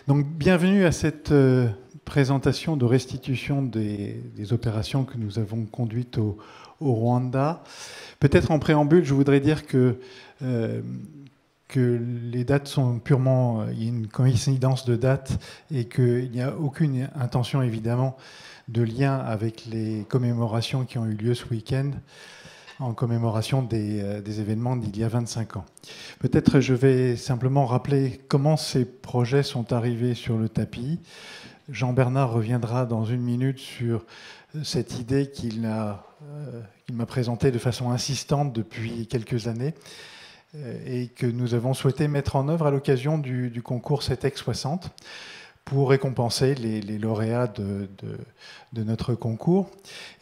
Donc, bienvenue à cette présentation de restitution des opérations que nous avons conduites au Rwanda. Peut-être en préambule, je voudrais dire que les dates sont purement... Il y a une coïncidence de dates et qu'il n'y a aucune intention, évidemment, de lien avec les commémorations qui ont eu lieu ce week-end en commémoration des événements d'il y a 25 ans. Peut-être je vais simplement rappeler comment ces projets sont arrivés sur le tapis. Jean-Bernard reviendra dans une minute sur cette idée qu'il m'a présentée de façon insistante depuis quelques années et que nous avons souhaité mettre en œuvre à l'occasion du concours CETEC 60 pour récompenser les lauréats de notre concours.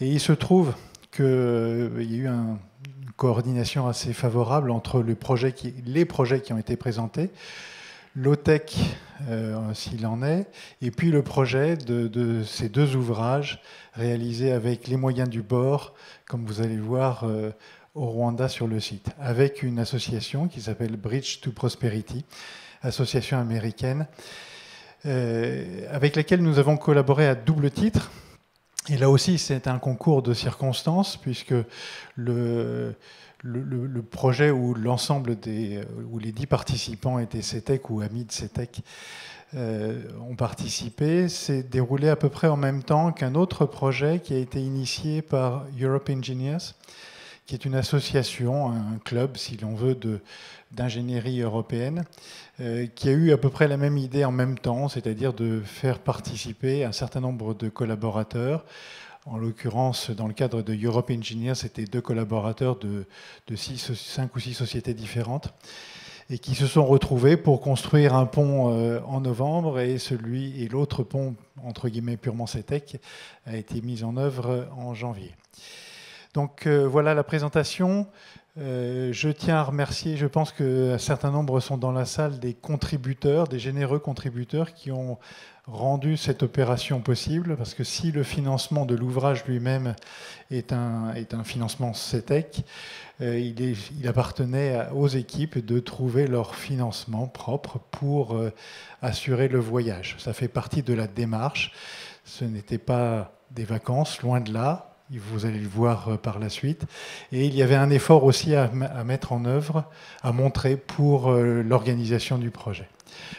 Et il se trouve qu'il y a eu une coordination assez favorable entre les projets qui ont été présentés, l'OTEC, s'il en est, et puis le projet de ces deux ouvrages réalisés avec les moyens du bord, comme vous allez voir au Rwanda sur le site, avec une association qui s'appelle Bridge to Prosperity, association américaine, avec laquelle nous avons collaboré à double titre. Et là aussi, c'est un concours de circonstances, puisque le projet où l'ensemble où les 10 participants étaient CETEC ou amis de CETEC ont participé, s'est déroulé à peu près en même temps qu'un autre projet qui a été initié par Europe Engineers, qui est une association, un club, si l'on veut, d'ingénierie européenne, qui a eu à peu près la même idée en même temps, c'est-à-dire de faire participer un certain nombre de collaborateurs. En l'occurrence, dans le cadre de Europe Engineers, c'était 2 collaborateurs de 5 ou 6 sociétés différentes, et qui se sont retrouvés pour construire un pont en novembre, et l'autre pont, entre guillemets, purement CETEC, a été mis en œuvre en janvier. Donc voilà la présentation. Je tiens à remercier, je pense qu'un certain nombre sont dans la salle, des contributeurs, des généreux contributeurs qui ont rendu cette opération possible, parce que si le financement de l'ouvrage lui-même est un financement CETEC, il appartenait aux équipes de trouver leur financement propre pour assurer le voyage. Ça fait partie de la démarche. Ce n'était pas des vacances, loin de là. Vous allez le voir par la suite. Et il y avait un effort aussi à mettre en œuvre, à montrer pour l'organisation du projet.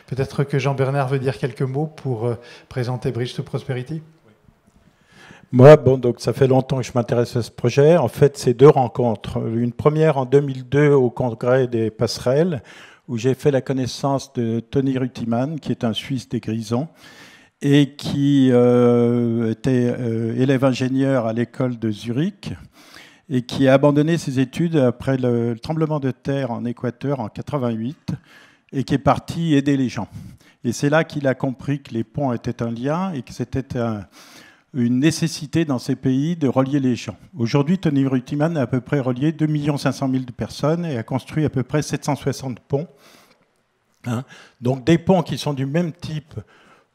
Peut-être que Jean-Bernard veut dire quelques mots pour présenter Bridge to Prosperity. Moi, donc ça fait longtemps que je m'intéresse à ce projet. En fait, c'est 2 rencontres. Une première en 2002 au Congrès des Passerelles, où j'ai fait la connaissance de Tony Rutiman, qui est un Suisse des Grisons, et qui était élève ingénieur à l'école de Zurich et qui a abandonné ses études après le tremblement de terre en Équateur en 88 et qui est parti aider les gens. Et c'est là qu'il a compris que les ponts étaient un lien et que c'était une nécessité dans ces pays de relier les gens. Aujourd'hui, Tony Rutiman a à peu près relié 2 500 000 personnes et a construit à peu près 760 ponts. Donc des ponts qui sont du même type,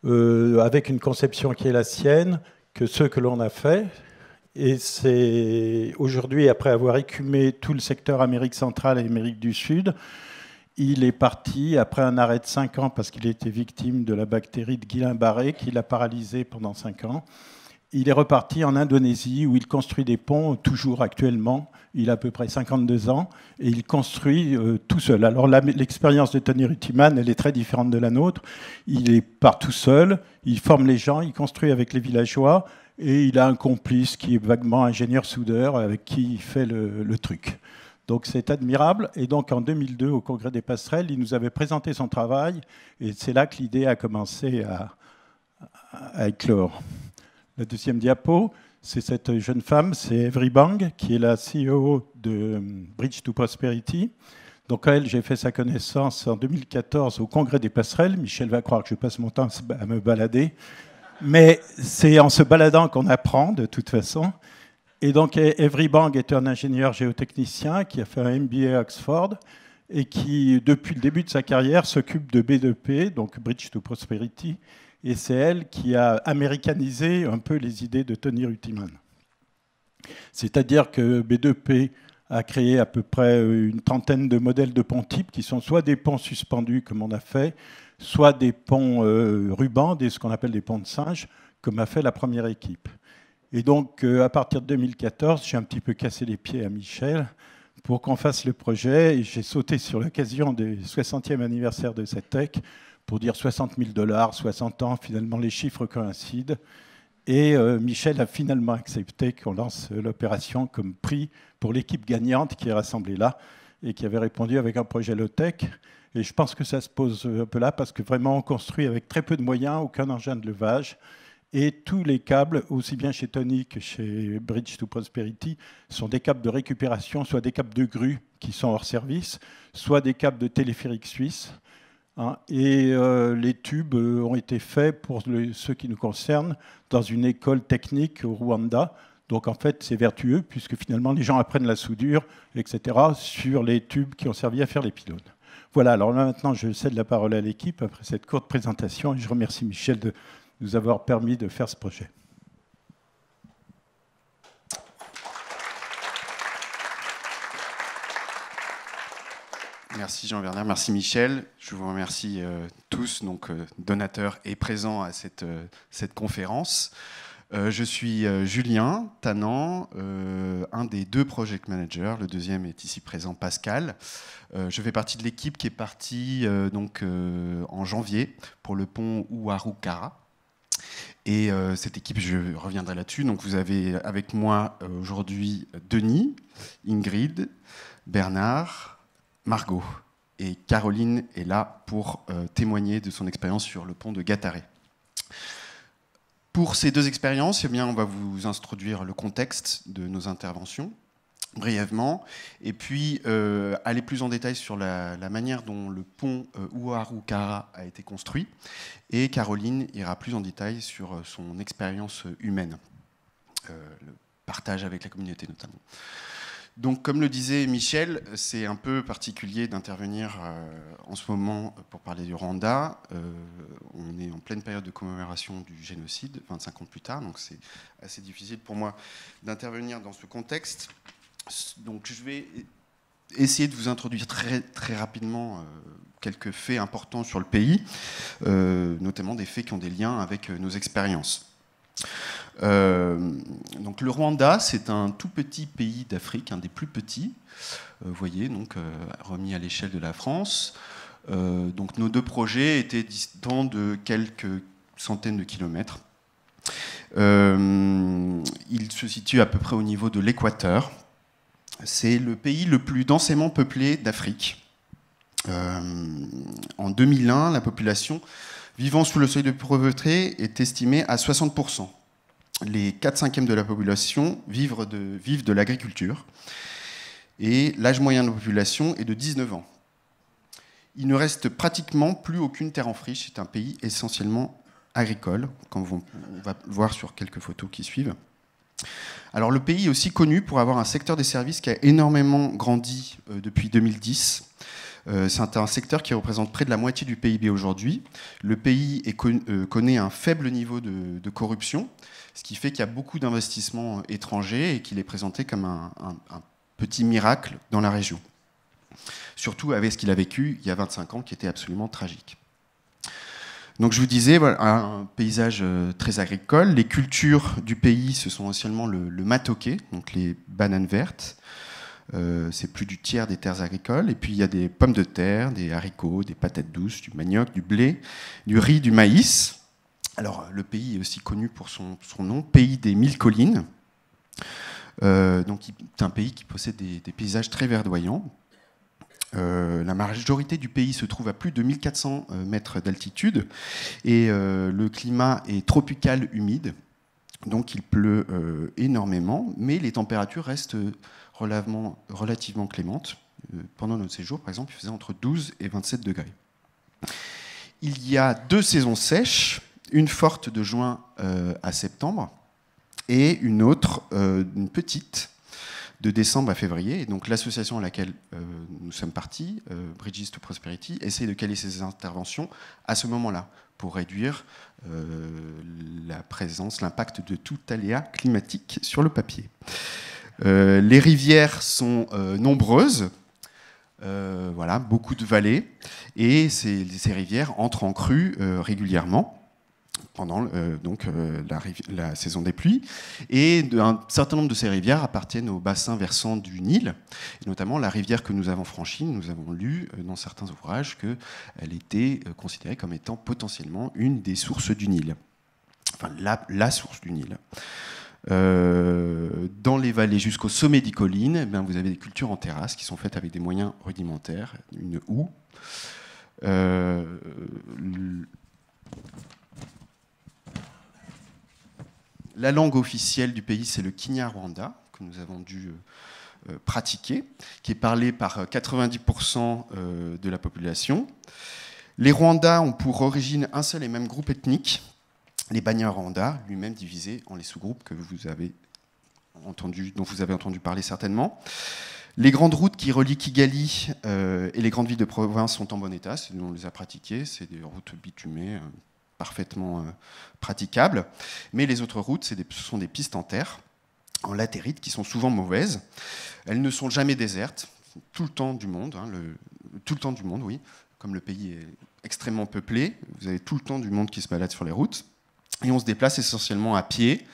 avec une conception qui est la sienne, que ceux que l'on a fait. Et c'est aujourd'hui, après avoir écumé tout le secteur Amérique centrale et Amérique du Sud, il est parti, après un arrêt de 5 ans, parce qu'il était victime de la bactérie de Guillain-Barré, qui l'a paralysé pendant 5 ans. Il est reparti en Indonésie, où il construit des ponts, toujours actuellement. Il a à peu près 52 ans, et il construit tout seul. Alors l'expérience de Tony Rutiman, elle est très différente de la nôtre. Il part tout seul, il forme les gens, il construit avec les villageois, et il a un complice qui est vaguement ingénieur-soudeur, avec qui il fait le truc. Donc c'est admirable. Et donc en 2002, au Congrès des Passerelles, il nous avait présenté son travail, et c'est là que l'idée a commencé à éclore. La deuxième diapo, c'est cette jeune femme, c'est Evry Bang, qui est la CEO de Bridge to Prosperity. Donc à elle, j'ai fait sa connaissance en 2014 au Congrès des Passerelles. Michel va croire que je passe mon temps à me balader. Mais c'est en se baladant qu'on apprend, de toute façon. Et donc Evry Bang est un ingénieur géotechnicien qui a fait un MBA à Oxford et qui, depuis le début de sa carrière, s'occupe de B2P, donc Bridge to Prosperity. Et c'est elle qui a américanisé un peu les idées de Tony Rutiman. C'est-à-dire que B2P a créé à peu près une trentaine de modèles de ponts types qui sont soit des ponts suspendus, comme on a fait, soit des ponts rubans, ce qu'on appelle des ponts de singe, comme a fait la première équipe. Et donc, à partir de 2014, j'ai un petit peu cassé les pieds à Michel pour qu'on fasse le projet. Et j'ai sauté sur l'occasion du 60e anniversaire de CETEC pour dire 60 000 $, 60 ans. Finalement, les chiffres coïncident. Et Michel a finalement accepté qu'on lance l'opération comme prix pour l'équipe gagnante qui est rassemblée là et qui avait répondu avec un projet low-tech. Et je pense que ça se pose un peu là parce que vraiment on construit avec très peu de moyens, aucun engin de levage. Et tous les câbles, aussi bien chez Tony que chez Bridge to Prosperity, sont des câbles de récupération, soit des câbles de grue qui sont hors service, soit des câbles de téléphérique suisse. Et les tubes ont été faits, pour ceux qui nous concernent, dans une école technique au Rwanda. Donc en fait, c'est vertueux, puisque finalement, les gens apprennent la soudure, etc., sur les tubes qui ont servi à faire les pylônes. Voilà, alors là maintenant, je cède la parole à l'équipe après cette courte présentation, et je remercie Michel de nous avoir permis de faire ce projet. Merci Jean-Werner, merci Michel. Je vous remercie tous, donc donateurs et présents à cette conférence. Je suis Julien Tannant, un des deux project managers. Le deuxième est ici présent, Pascal. Je fais partie de l'équipe qui est partie en janvier pour le pont Uaru-Kara. Et cette équipe, je reviendrai là-dessus. Donc vous avez avec moi aujourd'hui Denis, Ingrid, Bernard, Margot. Et Caroline est là pour témoigner de son expérience sur le pont de Gattare. Pour ces deux expériences, eh bien, on va vous introduire le contexte de nos interventions, brièvement, et puis aller plus en détail sur la manière dont le pont Uaru-Kara a été construit. Et Caroline ira plus en détail sur son expérience humaine, le partage avec la communauté notamment. Donc, comme le disait Michel, c'est un peu particulier d'intervenir en ce moment pour parler du Rwanda. On est en pleine période de commémoration du génocide, 25 ans plus tard, donc c'est assez difficile pour moi d'intervenir dans ce contexte. Donc, je vais essayer de vous introduire très, très rapidement quelques faits importants sur le pays, notamment des faits qui ont des liens avec nos expériences. Donc le Rwanda, c'est un tout petit pays d'Afrique, un des plus petits, vous voyez, donc remis à l'échelle de la France. Donc nos deux projets étaient distants de quelques centaines de kilomètres. Il se situe à peu près au niveau de l'équateur. C'est le pays le plus densément peuplé d'Afrique. En 2001, la population vivant sous le seuil de pauvreté est estimée à 60%. Les 4/5 de la population vivent de l'agriculture. Et l'âge moyen de la population est de 19 ans. Il ne reste pratiquement plus aucune terre en friche. C'est un pays essentiellement agricole, comme on va le voir sur quelques photos qui suivent. Alors le pays est aussi connu pour avoir un secteur des services qui a énormément grandi depuis 2010. C'est un secteur qui représente près de la moitié du PIB aujourd'hui. Le pays connaît un faible niveau de corruption, ce qui fait qu'il y a beaucoup d'investissements étrangers et qu'il est présenté comme un petit miracle dans la région. Surtout avec ce qu'il a vécu il y a 25 ans, qui était absolument tragique. Donc je vous disais, voilà, un paysage très agricole. Les cultures du pays, ce sont essentiellement le matoké, donc les bananes vertes. C'est plus du tiers des terres agricoles. Et puis il y a des pommes de terre, des haricots, des patates douces, du manioc, du blé, du riz, du maïs. Alors le pays est aussi connu pour son nom, pays des 1000 collines. Donc c'est un pays qui possède des paysages très verdoyants. La majorité du pays se trouve à plus de 1400 mètres d'altitude et le climat est tropical humide, donc il pleut énormément, mais les températures restent relativement clémentes. Pendant notre séjour, par exemple, il faisait entre 12 et 27 degrés. Il y a 2 saisons sèches, une forte de juin à septembre et une autre, une petite, de décembre à février. Et donc l'association à laquelle nous sommes partis, Bridges to Prosperity, essaie de caler ses interventions à ce moment-là pour réduire l'impact de tout aléa climatique sur le papier. Les rivières sont nombreuses, voilà, beaucoup de vallées, et ces rivières entrent en crue régulièrement pendant la saison des pluies. Et un certain nombre de ces rivières appartiennent au bassin versant du Nil, et notamment la rivière que nous avons franchie. Nous avons lu dans certains ouvrages qu'elle était considérée comme étant potentiellement une des sources du Nil, enfin la source du Nil. Dans les vallées jusqu'au sommet des collines, eh bien, vous avez des cultures en terrasse qui sont faites avec des moyens rudimentaires, une houe. La langue officielle du pays, c'est le Kinyarwanda, que nous avons dû pratiquer, qui est parlé par 90% de la population. Les Rwandais ont pour origine un seul et même groupe ethnique, les Banyarwanda, lui-même divisé en les sous-groupes dont vous avez entendu parler certainement. Les grandes routes qui relient Kigali et les grandes villes de province sont en bon état, on les a pratiquées, c'est des routes bitumées parfaitement praticables. Mais les autres routes, ce sont des pistes en terre, en latérite, qui sont souvent mauvaises. Elles ne sont jamais désertes, tout le temps du monde, tout le temps du monde, oui. Comme le pays est extrêmement peuplé, vous avez tout le temps du monde qui se balade sur les routes. Et on se déplace essentiellement à pied.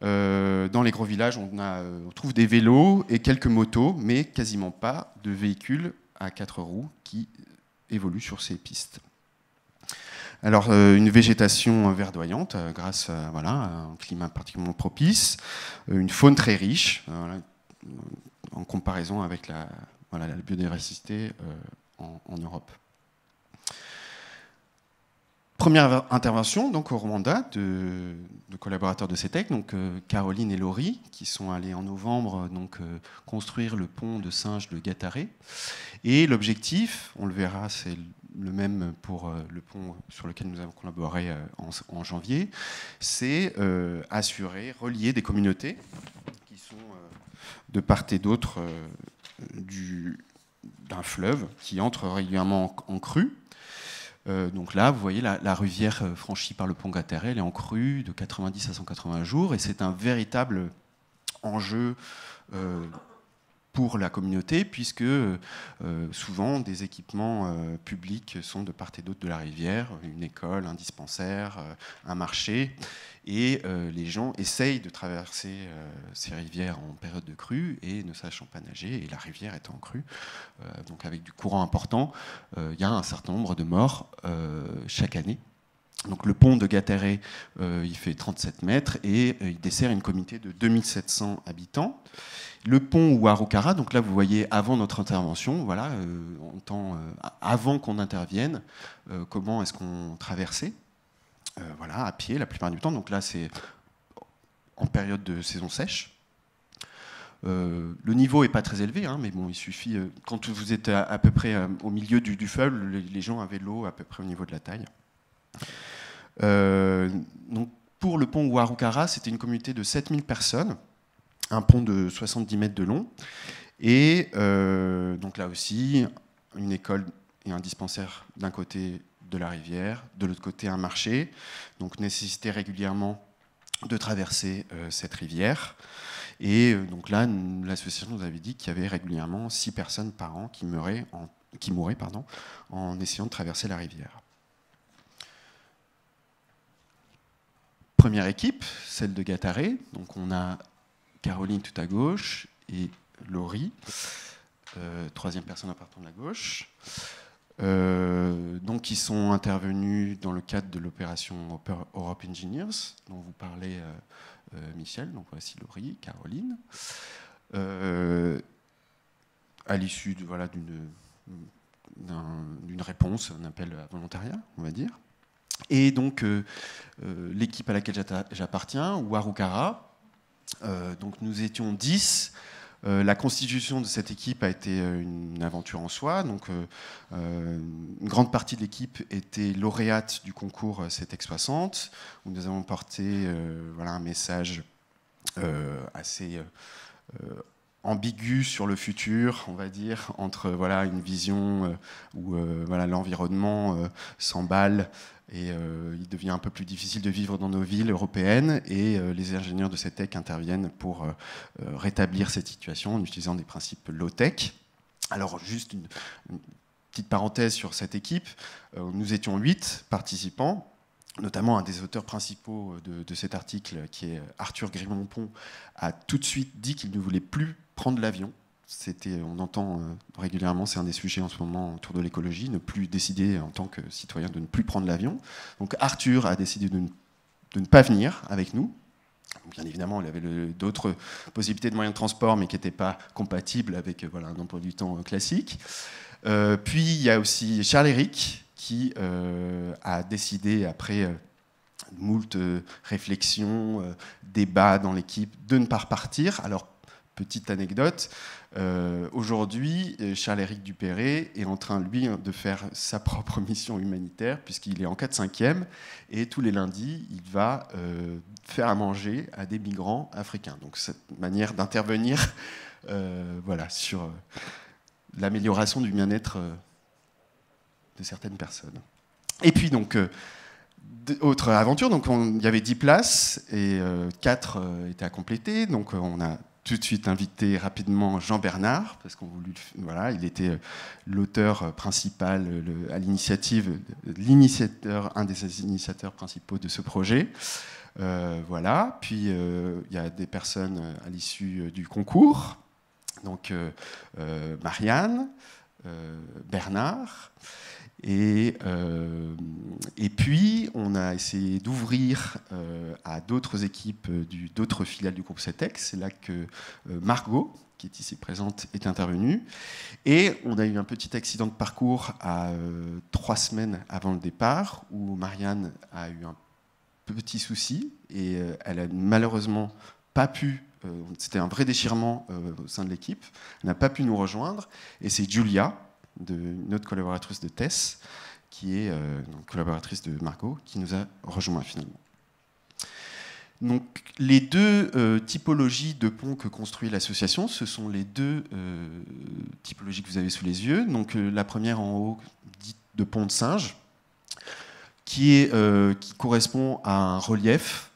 Dans les gros villages, on trouve des vélos et quelques motos, mais quasiment pas de véhicules à 4 roues qui évoluent sur ces pistes. Alors, une végétation verdoyante grâce à un climat particulièrement propice, une faune très riche, en comparaison avec la biodiversité en Europe. Première intervention donc, au Rwanda de collaborateurs de CETEC, donc Caroline et Laurie, qui sont allés en novembre construire le pont de singe de Gatare. Et l'objectif, on le verra, c'est le même pour le pont sur lequel nous avons collaboré en janvier, c'est relier des communautés qui sont de part et d'autre d'un fleuve qui entre régulièrement en crue. Donc là, vous voyez la rivière franchie par le pont Gatare, elle est en crue de 90 à 180 jours, et c'est un véritable enjeu pour la communauté, puisque souvent des équipements publics sont de part et d'autre de la rivière, une école, un dispensaire, un marché, et les gens essayent de traverser ces rivières en période de crue et ne sachant pas nager, et la rivière étant en crue, donc avec du courant important, il y a un certain nombre de morts chaque année. Donc le pont de Gatare, il fait 37 mètres et il dessert une communauté de 2700 habitants. Le pont Ouarukara, donc là vous voyez avant notre intervention, voilà, avant qu'on intervienne, comment est-ce qu'on traversait, voilà, à pied la plupart du temps. Donc là c'est en période de saison sèche. Le niveau n'est pas très élevé, mais bon, il suffit, quand vous êtes à peu près au milieu du fleuve, les gens avaient l'eau à peu près au niveau de la taille. Donc pour le pont Ouarukara, c'était une communauté de 7000 personnes, un pont de 70 mètres de long, et donc là aussi, une école et un dispensaire d'un côté de la rivière, de l'autre côté un marché, donc nécessité régulièrement de traverser cette rivière. Et donc là, l'association nous avait dit qu'il y avait régulièrement 6 personnes par an qui mouraient en essayant de traverser la rivière. Première équipe, celle de Gatare. Donc on a Caroline tout à gauche et Laurie, troisième personne à partir de la gauche. Donc ils sont intervenus dans le cadre de l'opération Europe Engineers, dont vous parlez Michel. Donc voici Laurie, Caroline. À l'issue d'une réponse, un appel à volontariat, on va dire. Et donc, l'équipe à laquelle j'appartiens, Ouarukara, donc nous étions 10. La constitution de cette équipe a été une aventure en soi. Donc, une grande partie de l'équipe était lauréate du concours CETEC 60, où nous avons porté un message assez ambigu sur le futur, on va dire, entre voilà, une vision où voilà, l'environnement s'emballe et il devient un peu plus difficile de vivre dans nos villes européennes, et les ingénieurs de CETEC interviennent pour rétablir cette situation en utilisant des principes low-tech. Alors juste une petite parenthèse sur cette équipe, nous étions 8 participants, notamment un des auteurs principaux de cet article, qui est Arthur Grimont-Pont, a tout de suite dit qu'il ne voulait plus prendre l'avion. On entend régulièrement, c'est un des sujets en ce moment autour de l'écologie, ne plus décider en tant que citoyen de ne plus prendre l'avion. Donc Arthur a décidé de ne pas venir avec nous. Bien évidemment, il avait d'autres possibilités de moyens de transport, mais qui n'étaient pas compatibles avec voilà, un emploi du temps classique. Puis il y a aussi Charles-Éric, qui a décidé, après moult réflexions, débats dans l'équipe, de ne pas repartir. Alors, petite anecdote, aujourd'hui, Charles-Éric Dupéré est en train, lui, de faire sa propre mission humanitaire, puisqu'il est en 4/5e, et tous les lundis, il va faire à manger à des migrants africains. Donc, cette manière d'intervenir voilà, sur l'amélioration du bien-être de certaines personnes. Et puis, donc, autre aventure, donc il y avait 10 places, et 4 étaient à compléter, donc on a tout de suite invité rapidement Jean Bernard, parce qu'on voulait, voilà, il était l'auteur principal, à l'initiative, un des initiateurs principaux de ce projet. Voilà. Puis il y a des personnes à l'issue du concours, donc Marianne, Bernard. Et puis, on a essayé d'ouvrir à d'autres équipes d'autres filiales du groupe CETEC. C'est là que Margot, qui est ici présente, est intervenue. Et on a eu un petit accident de parcours à 3 semaines avant le départ, où Marianne a eu un petit souci, et elle a malheureusement pas pu... c'était un vrai déchirement au sein de l'équipe. Elle n'a pas pu nous rejoindre. Et c'est Julia, notre collaboratrice de Tess, qui est collaboratrice de Margot, qui nous a rejoint finalement. Donc, les deux typologies de ponts que construit l'association, ce sont les deux typologies que vous avez sous les yeux. Donc, la première en haut, dite de pont de singe, qui correspond à un relief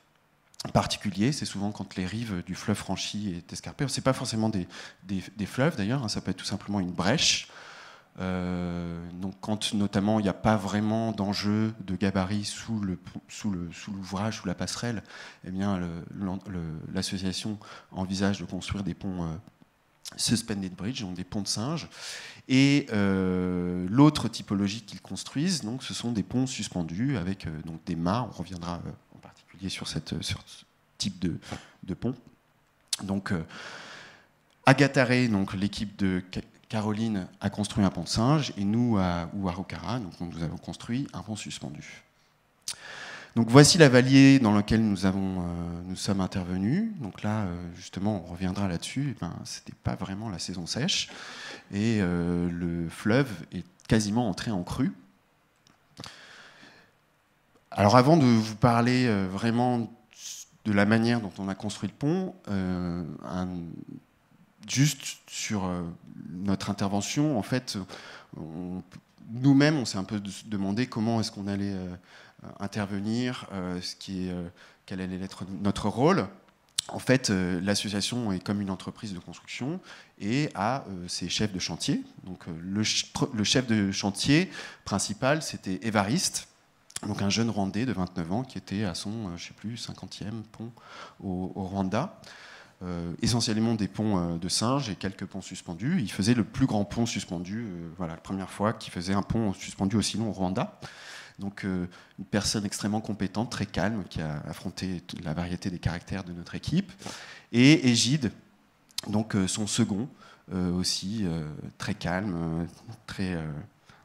particulier. C'est souvent quand les rives du fleuve franchi est escarpé. Ce n'est pas forcément des fleuves d'ailleurs, hein, ça peut être tout simplement une brèche. Donc quand notamment il n'y a pas vraiment d'enjeu de gabarit sous l'ouvrage, sous la passerelle, eh bien l'association envisage de construire des ponts suspended bridge, donc des ponts de singe. Et l'autre typologie qu'ils construisent, donc, ce sont des ponts suspendus avec donc des mâts. On reviendra en particulier sur ce type de pont. Donc Agataré, donc l'équipe de Caroline a construit un pont de singe, et nous, à Arukara, donc nous avons construit un pont suspendu. Donc voici la vallée dans laquelle nous sommes intervenus. Donc là, justement, on reviendra là-dessus. Ce n'était pas vraiment la saison sèche, et le fleuve est quasiment entré en crue. Alors avant de vous parler vraiment de la manière dont on a construit le pont, juste sur notre intervention, en fait, nous-mêmes, on s'est un peu demandé comment est-ce qu'on allait intervenir, quel allait être notre rôle. En fait, l'association est comme une entreprise de construction et a ses chefs de chantier. Donc, le chef de chantier principal, c'était Évariste, donc un jeune Rwandais de 29 ans qui était à son, je sais plus, 50e pont au Rwanda. Essentiellement des ponts de singe et quelques ponts suspendus. Il faisait le plus grand pont suspendu, voilà, la première fois qu'il faisait un pont suspendu aussi long au Rwanda. Donc une personne extrêmement compétente, très calme, qui a affronté la variété des caractères de notre équipe. Et Égide, donc son second, aussi très calme, très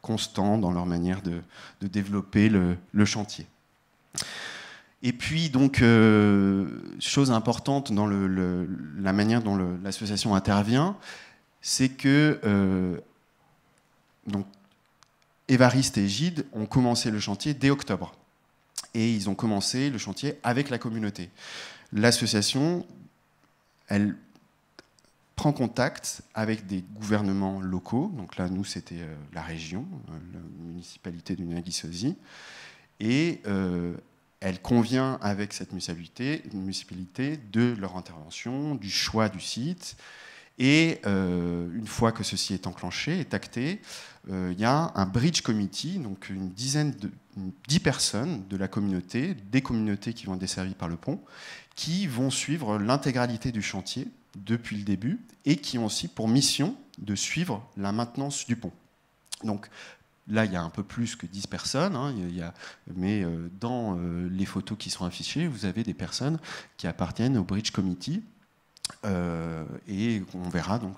constant dans leur manière de développer le chantier. Et puis, donc, chose importante dans la manière dont l'association intervient, c'est que donc, Évariste et Égide ont commencé le chantier dès octobre. Et ils ont commencé le chantier avec la communauté. L'association, elle prend contact avec des gouvernements locaux. Donc là, nous, c'était la région, la municipalité de Niagisozi. Et elle convient avec cette municipalité de leur intervention, du choix du site. Et une fois que ceci est enclenché, est acté, il y a un bridge committee, donc 10 personnes de la communauté, des communautés qui vont être desservies par le pont, qui vont suivre l'intégralité du chantier depuis le début et qui ont aussi pour mission de suivre la maintenance du pont. Donc là, il y a un peu plus que 10 personnes, hein, mais dans les photos qui sont affichées, vous avez des personnes qui appartiennent au bridge committee. Et on verra donc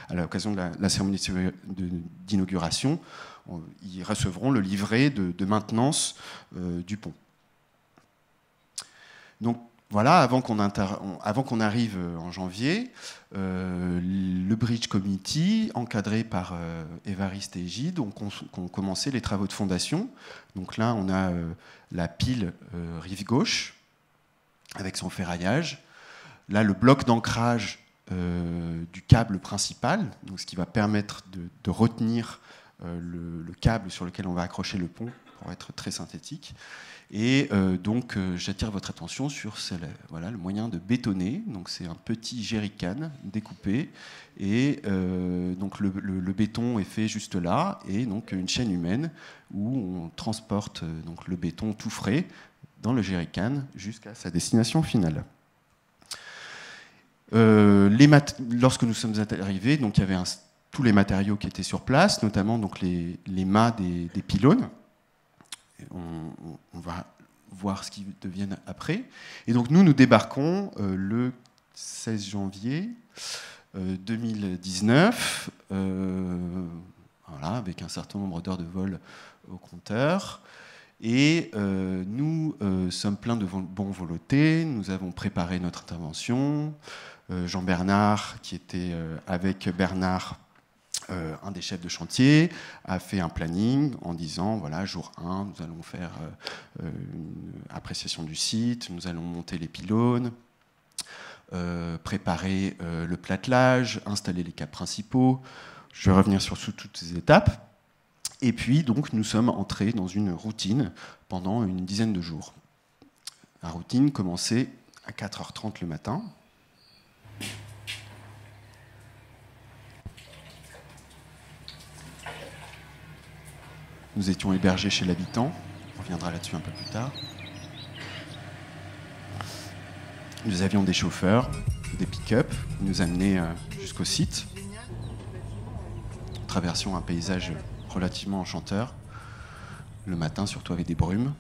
à l'occasion de la cérémonie d'inauguration, ils recevront le livret de maintenance du pont. Donc voilà, avant qu'on arrive en janvier, le Bridge Committee, encadré par Évariste et Egide, ont commencé les travaux de fondation. Donc là, on a la pile rive gauche, avec son ferraillage. Là, le bloc d'ancrage du câble principal, donc ce qui va permettre de retenir le câble sur lequel on va accrocher le pont, pour être très synthétique. Et donc, j'attire votre attention sur voilà, le moyen de bétonner. Donc, c'est un petit jerrycan découpé. Et donc, le béton est fait juste là. Et donc, une chaîne humaine où on transporte donc, le béton tout frais dans le jerrycan jusqu'à sa destination finale. Lorsque nous sommes arrivés, donc, il y avait tous les matériaux qui étaient sur place, notamment donc, les mâts des pylônes. On va voir ce qu'ils deviennent après. Et donc nous débarquons le 16 janvier 2019, voilà, avec un certain nombre d'heures de vol au compteur. Et nous sommes pleins de bonne volonté, nous avons préparé notre intervention. Jean-Bernard, qui était avec Bernard, un des chefs de chantier, a fait un planning en disant, voilà, jour 1, nous allons faire une appréciation du site, nous allons monter les pylônes, préparer le platelage, installer les câbles principaux. Je vais revenir sur toutes ces étapes. Et puis, donc, nous sommes entrés dans une routine pendant une dizaine de jours. La routine commençait à 4h30 le matin. Nous étions hébergés chez l'habitant. On reviendra là-dessus un peu plus tard. Nous avions des chauffeurs, des pick-up qui nous amenaient jusqu'au site. Nous traversions un paysage relativement enchanteur. Le matin, surtout avec des brumes.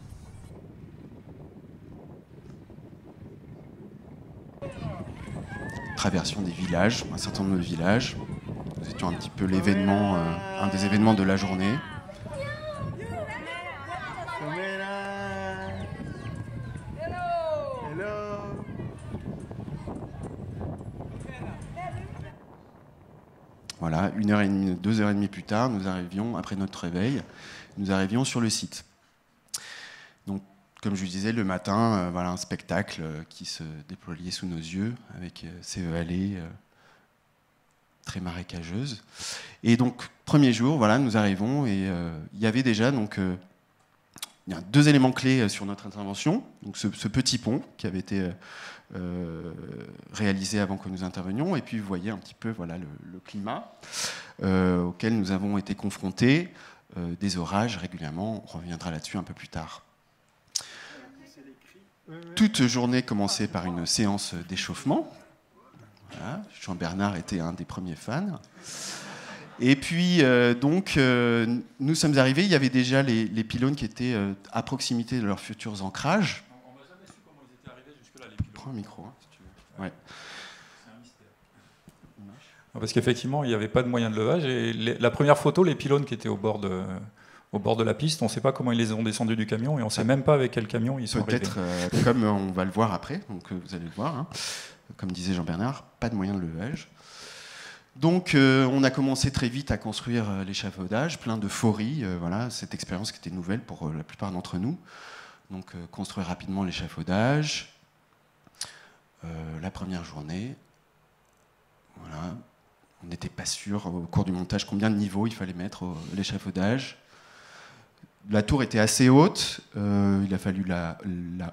Traversions des villages, un certain nombre de villages. Nous étions un petit peu l'événement, un des événements de la journée. Voilà, 1h30, 2h30 plus tard, nous arrivions, après notre réveil, nous arrivions sur le site. Donc, comme je vous disais, le matin, voilà un spectacle qui se déployait sous nos yeux, avec ces allées très marécageuses. Et donc, premier jour, voilà, nous arrivons, et il y avait déjà donc, il y a 2 éléments clés sur notre intervention. Donc, ce petit pont qui avait été réalisé avant que nous intervenions, et puis vous voyez un petit peu voilà, le climat auquel nous avons été confrontés, des orages régulièrement, on reviendra là-dessus un peu plus tard. Toute journée commençait par une séance d'échauffement. Voilà. Jean-Bernard était un des premiers fans. Et puis, donc, nous sommes arrivés, il y avait déjà les pylônes qui étaient à proximité de leurs futurs ancrages. On n'a jamais su comment ils étaient arrivés jusque-là, les pylônes. Prends un micro, hein, si tu veux. Ouais. C'est un mystère. Parce qu'effectivement, il n'y avait pas de moyen de levage. Et la première photo, les pylônes qui étaient au bord de la piste, on ne sait pas comment ils les ont descendus du camion et on ne sait même pas avec quel camion ils sont arrivés. Peut-être, comme on va le voir après, donc vous allez le voir, hein, comme disait Jean-Bernard, pas de moyen de levage. Donc on a commencé très vite à construire l'échafaudage, plein d'euphorie, voilà, cette expérience qui était nouvelle pour la plupart d'entre nous. Donc construire rapidement l'échafaudage, la première journée, Voilà. On n'était pas sûr au cours du montage combien de niveaux il fallait mettre l'échafaudage. La tour était assez haute, il a fallu la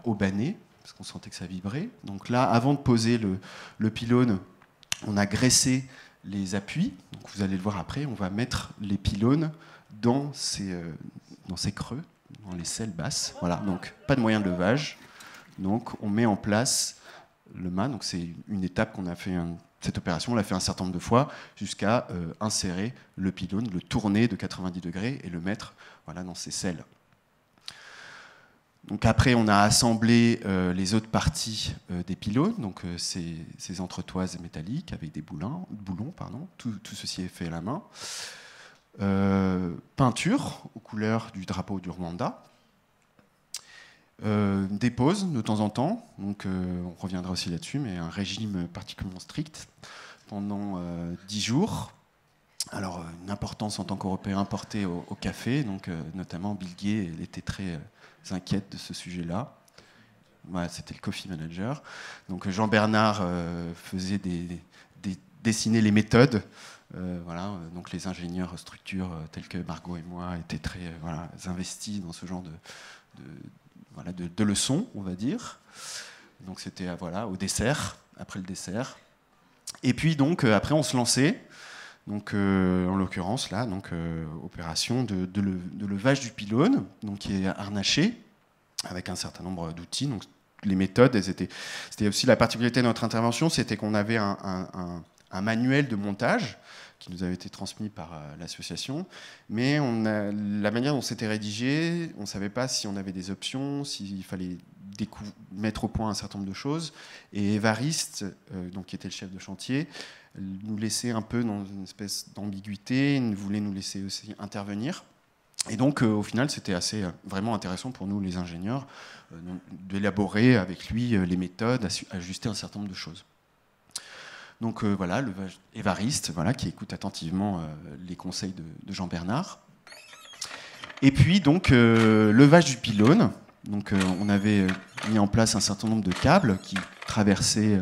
haubaner, parce qu'on sentait que ça vibrait. Donc là, avant de poser le pylône, on a graissé les appuis. Donc vous allez le voir après, on va mettre les pylônes dans ces creux, dans les selles basses. Voilà, donc pas de moyen de levage. Donc on met en place le mât. Donc c'est une étape qu'on a fait, cette opération, on l'a fait un certain nombre de fois, jusqu'à insérer le pylône, le tourner de 90 degrés et le mettre dans ces selles. Donc après, on a assemblé les autres parties des pylônes, donc ces entretoises métalliques avec des boulons, tout ceci est fait à la main. Peinture aux couleurs du drapeau du Rwanda. Des pauses de temps en temps, donc on reviendra aussi là-dessus, mais un régime particulièrement strict pendant 10 jours. Alors, une importance en tant qu'Européen portée au café, donc notamment Bill Gates était très inquiète de ce sujet-là. Voilà, c'était le coffee manager. Donc Jean Bernard faisait dessiner les méthodes. Donc les ingénieurs structure tels que Margot et moi étaient très investis dans ce genre de leçons, on va dire. Donc c'était au dessert, après le dessert. Et puis donc après on se lançait. Donc, en l'occurrence, là, opération de levage du pylône, donc, qui est harnaché avec un certain nombre d'outils. Donc, les méthodes, c'était aussi la particularité de notre intervention, c'était qu'on avait un manuel de montage qui nous avait été transmis par l'association, mais la manière dont c'était rédigé, on ne savait pas si on avait des options, s'il fallait mettre au point un certain nombre de choses. Et Évariste, qui était le chef de chantier, nous laissait un peu dans une espèce d'ambiguïté, il voulait nous laisser aussi intervenir. Et donc, au final, c'était vraiment intéressant pour nous, les ingénieurs, d'élaborer avec lui les méthodes, ajuster un certain nombre de choses. Donc voilà, Évariste, qui écoute attentivement les conseils de Jean Bernard. Et puis, donc, levage du pylône. Donc, on avait mis en place un certain nombre de câbles qui traversaient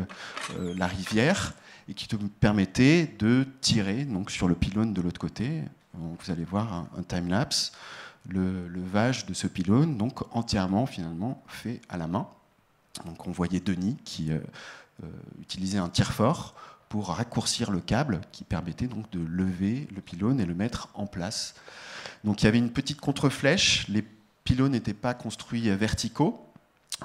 la rivière et qui nous permettaient de tirer sur le pylône de l'autre côté. Donc, vous allez voir un time-lapse, le levage de ce pylône, donc entièrement finalement fait à la main. Donc, on voyait Denis qui utilisait un tire-fort pour raccourcir le câble qui permettait donc de lever le pylône et le mettre en place. Donc, il y avait une petite contre-flèche. Les pylônes n'étaient pas construits verticaux.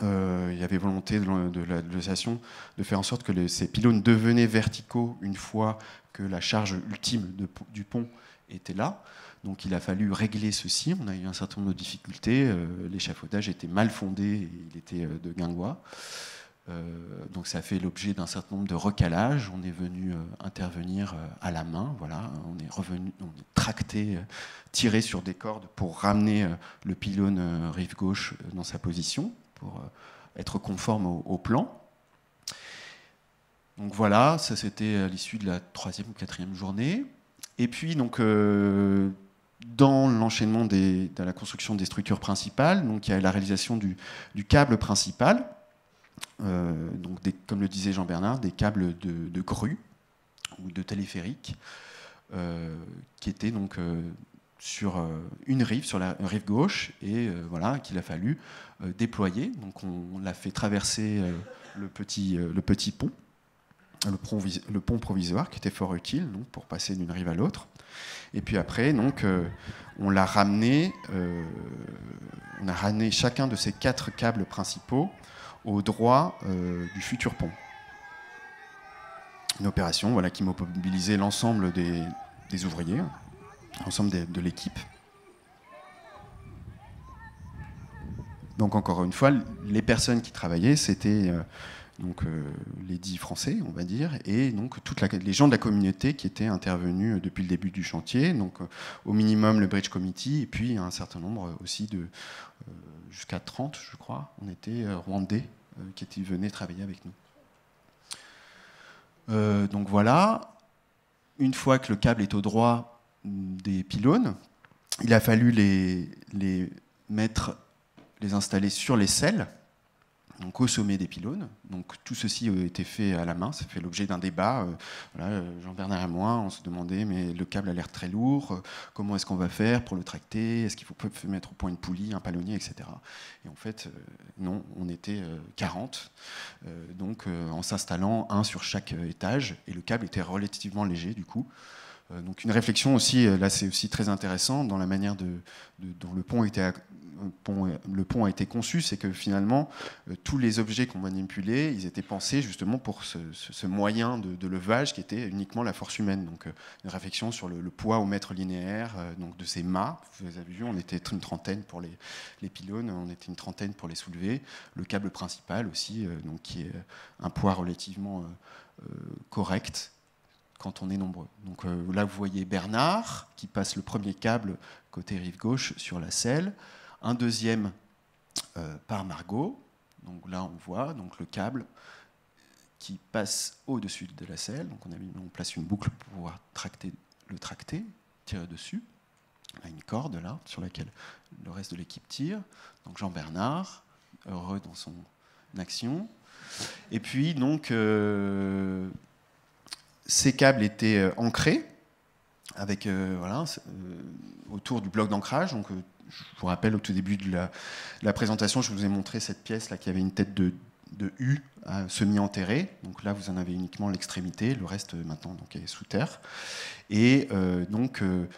Il y avait volonté de l'association de faire en sorte que ces pylônes devenaient verticaux une fois que la charge ultime du pont était là. Donc il a fallu régler ceci. On a eu un certain nombre de difficultés. L'échafaudage était mal fondé, il était de guingois. Donc ça a fait l'objet d'un certain nombre de recalages. On est venu intervenir à la main. Voilà. On est tracté, tiré sur des cordes pour ramener le pylône rive gauche dans sa position, pour être conforme au plan. Donc voilà, ça c'était à l'issue de la 3e ou 4e journée. Et puis donc dans l'enchaînement de la construction des structures principales, donc il y a la réalisation du câble principal. Donc comme le disait Jean Bernard, des câbles de grue ou de téléphérique qui étaient donc sur une rive, sur la rive gauche, et qu'il a fallu déployer. Donc on l'a fait traverser le petit pont, le pont provisoire, qui était fort utile donc, pour passer d'une rive à l'autre. Et puis après, donc, on a ramené chacun de ces 4 câbles principaux au droit du futur pont. Une opération qui mobilisait l'ensemble des ouvriers, l'ensemble de l'équipe. Donc encore une fois, les personnes qui travaillaient, c'était les 10 Français, on va dire, et donc les gens de la communauté qui étaient intervenus depuis le début du chantier, donc au minimum le Bridge Committee, et puis un certain nombre aussi jusqu'à 30, je crois, on était Rwandais qui venaient travailler avec nous. Donc voilà, une fois que le câble est au droit des pylônes, il a fallu les installer sur les selles. donc au sommet des pylônes. Donc tout ceci a été fait à la main, ça fait l'objet d'un débat. Voilà, Jean-Bernard et moi, on se demandait, mais le câble a l'air très lourd, comment est-ce qu'on va faire pour le tracter? Est-ce qu'il faut mettre au point une poulie, un palonnier, etc. Et en fait, non, on était 40, donc en s'installant un sur chaque étage, et le câble était relativement léger du coup. Donc une réflexion aussi, là c'est aussi très intéressant dans la manière dont le pont a été conçu, c'est que finalement tous les objets qu'on manipulait, ils étaient pensés justement pour ce moyen de levage qui était uniquement la force humaine. Donc une réflexion sur le poids au mètre linéaire, donc de ces mâts. Vous avez vu, on était une trentaine pour les pylônes, on était une trentaine pour les soulever. Le câble principal aussi, donc qui est un poids relativement correct quand on est nombreux. Donc là, vous voyez Bernard qui passe le premier câble côté rive gauche sur la selle, un deuxième par Margot. Donc là, on voit donc le câble qui passe au-dessus de la selle. Donc on place une boucle pour pouvoir le tracter, tirer dessus. On a une corde là sur laquelle le reste de l'équipe tire. Donc Jean-Bernard, heureux dans son action. Et puis donc ces câbles étaient ancrés avec, autour du bloc d'ancrage. Donc, je vous rappelle, au tout début de la présentation, je vous ai montré cette pièce là qui avait une tête de U semi-enterrée. Donc là, vous en avez uniquement l'extrémité. Le reste, maintenant, donc, est sous terre. Et le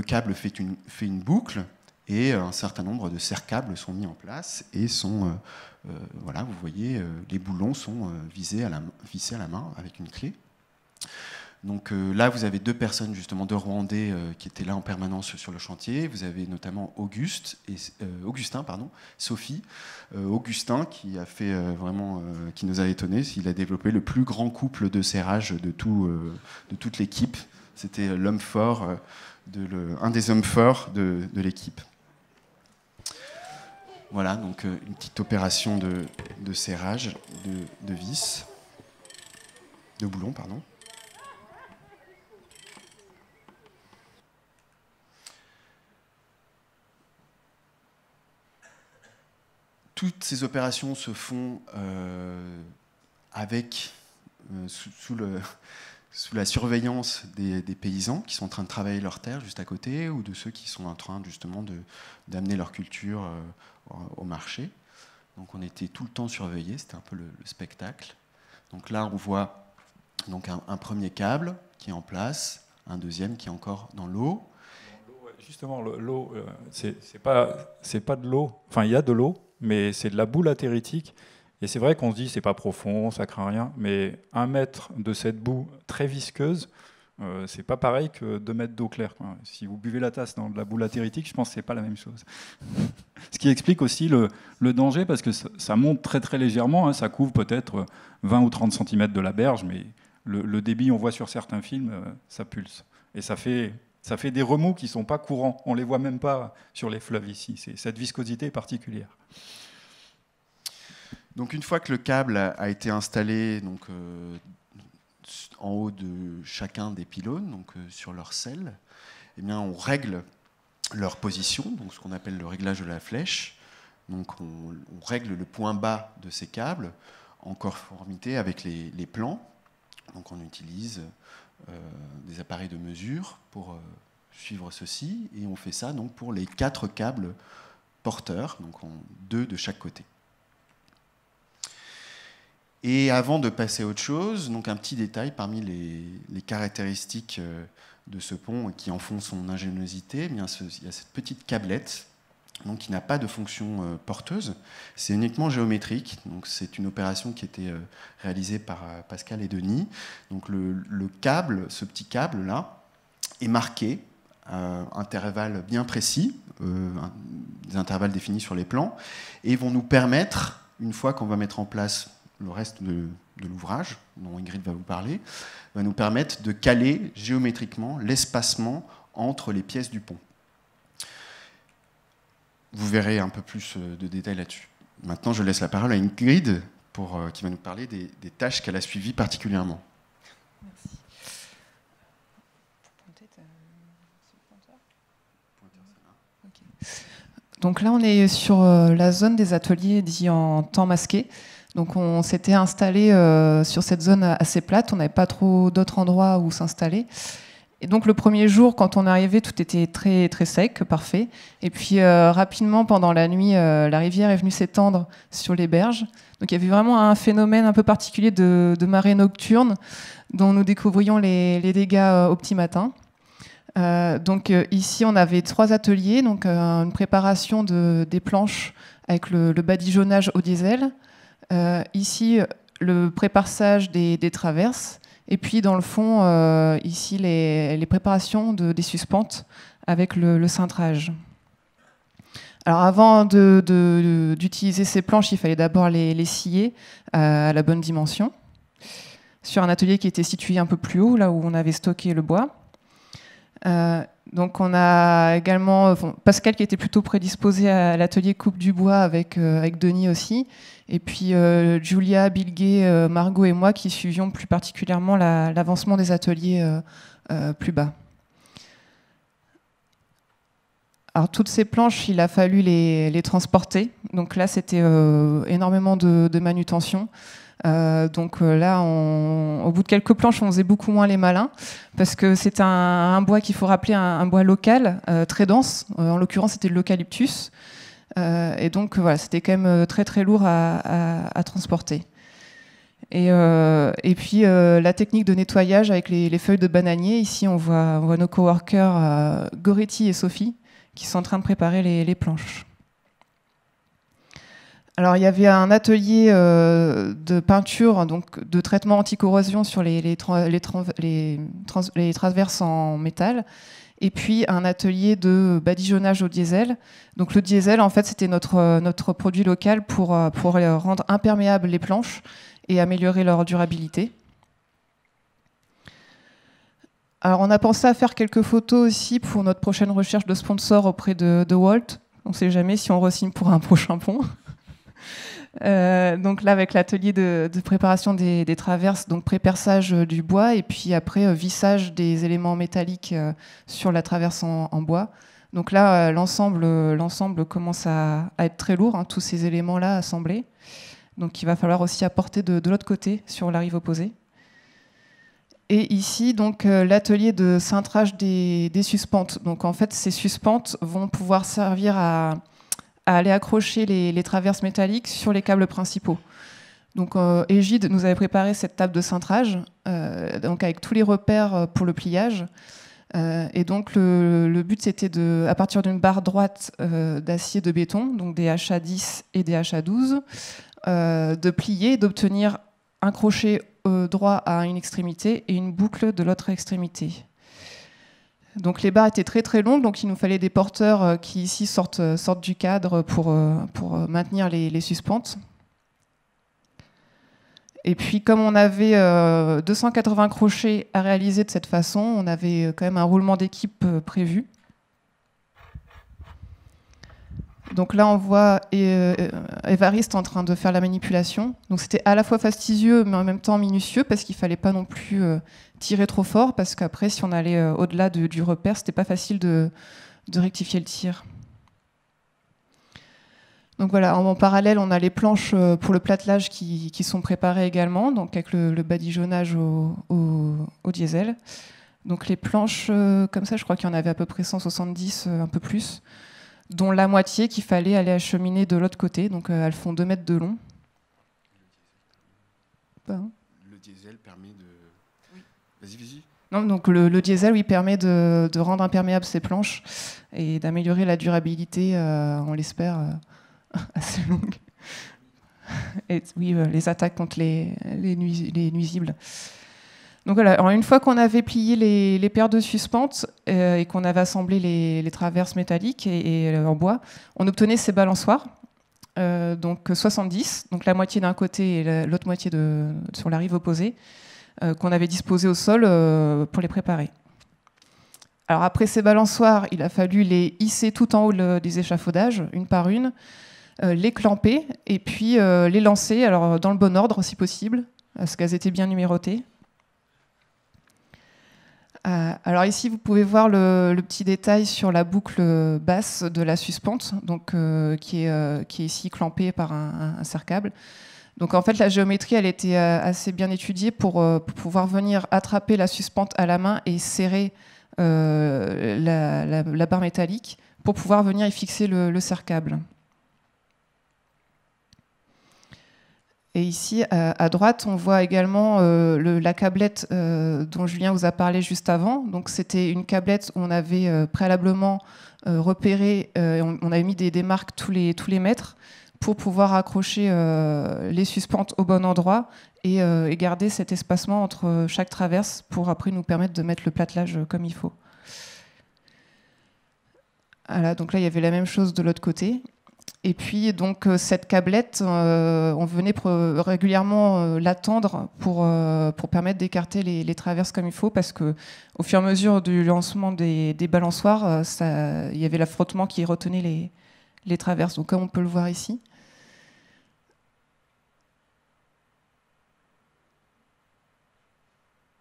câble fait une boucle et un certain nombre de serre-câbles sont mis en place et sont... voilà, vous voyez, les boulons sont vissés à la main avec une clé. Donc là, vous avez deux personnes, justement, deux Rwandais qui étaient là en permanence sur le chantier. Vous avez notamment Augustin, Sophie. Augustin qui a fait qui nous a étonnés. Il a développé le plus grand couple de serrage de toute l'équipe. C'était l'homme fort, un des hommes forts de l'équipe. Voilà, donc une petite opération de serrage, de vis, de boulons, pardon. Toutes ces opérations se font sous la surveillance des paysans qui sont en train de travailler leur terre juste à côté, ou de ceux qui sont en train justement d'amener leur culture au marché. Donc on était tout le temps surveillés, c'était un peu le spectacle. Donc là on voit donc un premier câble qui est en place, un deuxième qui est encore dans l'eau. Justement, l'eau, c'est pas de l'eau, enfin il y a de l'eau, mais c'est de la boue latéritique. Et c'est vrai qu'on se dit c'est pas profond, ça craint rien, mais 1 mètre de cette boue très visqueuse, c'est pas pareil que 2 mètres d'eau claire, quoi. Si vous buvez la tasse dans de la boue latéritique, je pense que c'est pas la même chose. Ce qui explique aussi le danger, parce que ça monte très très légèrement, hein, ça couvre peut-être 20 ou 30 cm de la berge, mais le débit, on voit sur certains films, ça pulse. Et ça fait des remous qui sont pas courants, on les voit même pas sur les fleuves ici. Cette viscosité est particulière. Donc une fois que le câble a été installé donc, en haut de chacun des pylônes, donc sur leur selle, eh bien, on règle leur position, donc ce qu'on appelle le réglage de la flèche. Donc on règle le point bas de ces câbles en conformité avec les plans. Donc on utilise des appareils de mesure pour suivre ceci, et on fait ça donc, pour les 4 câbles porteurs, donc 2 de chaque côté. Et avant de passer à autre chose, donc un petit détail parmi les caractéristiques de ce pont qui en font son ingéniosité, eh bien, il y a cette petite câblette donc, qui n'a pas de fonction porteuse, c'est uniquement géométrique. Donc, c'est une opération qui a été réalisée par Pascal et Denis. Donc, le câble, ce petit câble-là, est marqué à intervalles bien précis, des intervalles définis sur les plans, et vont nous permettre, une fois qu'on va mettre en place le reste de l'ouvrage, dont Ingrid va vous parler, va nous permettre de caler géométriquement l'espacement entre les pièces du pont. Vous verrez un peu plus de détails là-dessus. Maintenant, je laisse la parole à Ingrid qui va nous parler des tâches qu'elle a suivies particulièrement. Merci. Donc là, on est sur la zone des ateliers dit en temps masqué. Donc on s'était installé sur cette zone assez plate, on n'avait pas trop d'autres endroits où s'installer. Et donc le premier jour, quand on est arrivé, tout était très, très sec, parfait. Et puis rapidement, pendant la nuit, la rivière est venue s'étendre sur les berges. Donc il y avait vraiment un phénomène un peu particulier de marée nocturne dont nous découvrions les dégâts au petit matin. Donc ici, on avait 3 ateliers, donc une préparation des planches avec le badigeonnage au diesel. Ici, le prépassage des traverses. Et puis, dans le fond, ici, les préparations des suspentes avec le cintrage. Alors, avant d'utiliser ces planches, il fallait d'abord les scier à la bonne dimension, sur un atelier qui était situé un peu plus haut, là où on avait stocké le bois. Donc, on a également Pascal qui était plutôt prédisposé à l'atelier coupe du bois avec Denis aussi. Et puis Julia, Bilguet, Margot et moi qui suivions plus particulièrement l'avancement des ateliers plus bas. Alors toutes ces planches, il a fallu les transporter. Donc là, c'était énormément de manutention. Donc là, au bout de quelques planches, on faisait beaucoup moins les malins parce que c'est un bois qu'il faut rappeler, un bois local, très dense. En l'occurrence, c'était de l'eucalyptus. Et donc voilà, c'était quand même très très lourd à transporter. Et puis la technique de nettoyage avec les feuilles de bananier. Ici, on voit nos coworkers Goretti et Sophie qui sont en train de préparer les planches. Alors il y avait un atelier de peinture, donc de traitement anti-corrosion sur les traverses en métal. Et puis un atelier de badigeonnage au diesel. Donc le diesel, en fait, c'était notre produit local pour rendre imperméables les planches et améliorer leur durabilité. Alors on a pensé à faire quelques photos aussi pour notre prochaine recherche de sponsor auprès de Walt. On ne sait jamais si on re-signe pour un prochain pont. Donc là, avec l'atelier de préparation des traverses, donc pré-perçage du bois et puis après vissage des éléments métalliques sur la traverse en bois. Donc là, l'ensemble commence à être très lourd, hein, tous ces éléments-là assemblés. Donc il va falloir aussi apporter de l'autre côté, sur la rive opposée. Et ici, donc l'atelier de cintrage des suspentes. Donc en fait, ces suspentes vont pouvoir servir à aller accrocher les traverses métalliques sur les câbles principaux. Donc Égide nous avait préparé cette table de cintrage, donc avec tous les repères pour le pliage. Et donc le but c'était à partir d'une barre droite d'acier de béton, donc des HA10 et des HA12, de plier, d'obtenir un crochet droit à une extrémité et une boucle de l'autre extrémité. Donc les barres étaient très très longues, donc il nous fallait des porteurs qui ici sortent du cadre pour maintenir les suspentes. Et puis comme on avait 280 crochets à réaliser de cette façon, on avait quand même un roulement d'équipe prévu. Donc là on voit Évariste en train de faire la manipulation. Donc c'était à la fois fastidieux mais en même temps minutieux parce qu'il ne fallait pas non plus tirer trop fort parce qu'après si on allait au-delà du repère, c'était pas facile de rectifier le tir. Donc voilà, en parallèle, on a les planches pour le platelage qui sont préparées également, donc avec le badigeonnage au diesel. Donc les planches comme ça, je crois qu'il y en avait à peu près 170, un peu plus, dont la moitié qu'il fallait aller acheminer de l'autre côté. Donc elles font 2 mètres de long. Le diesel permet de... Oui. Vas-y. Non, donc le diesel, oui, permet de rendre imperméables ces planches et d'améliorer la durabilité, on l'espère, assez longue. Et oui, les attaques contre les nuisibles. Donc voilà, alors une fois qu'on avait plié les paires de suspentes et qu'on avait assemblé les traverses métalliques et en bois, on obtenait ces balançoires, donc 70, donc la moitié d'un côté et l'autre moitié sur la rive opposée, qu'on avait disposées au sol pour les préparer. Alors après ces balançoires, il a fallu les hisser tout en haut des échafaudages, une par une, les clamper et puis les lancer, alors dans le bon ordre si possible, parce qu'elles étaient bien numérotées. Alors ici, vous pouvez voir le petit détail sur la boucle basse de la suspente, donc, qui est ici clampée par un serre-câble. Donc en fait, la géométrie, elle était assez bien étudiée pour pouvoir venir attraper la suspente à la main et serrer la barre métallique pour pouvoir venir y fixer le serre-câble. Et ici, à droite, on voit également la câblette dont Julien vous a parlé juste avant. Donc, c'était une câblette où on avait préalablement repéré, on avait mis des marques tous les mètres pour pouvoir accrocher les suspentes au bon endroit et garder cet espacement entre chaque traverse pour après nous permettre de mettre le platelage comme il faut. Voilà, donc là, il y avait la même chose de l'autre côté. Et puis, donc, cette câblette, on venait régulièrement l'attendre pour permettre d'écarter les traverses comme il faut, parce qu'au fur et à mesure du lancement des balançoires, il y avait l'affrottement qui retenait les traverses. Donc, comme on peut le voir ici.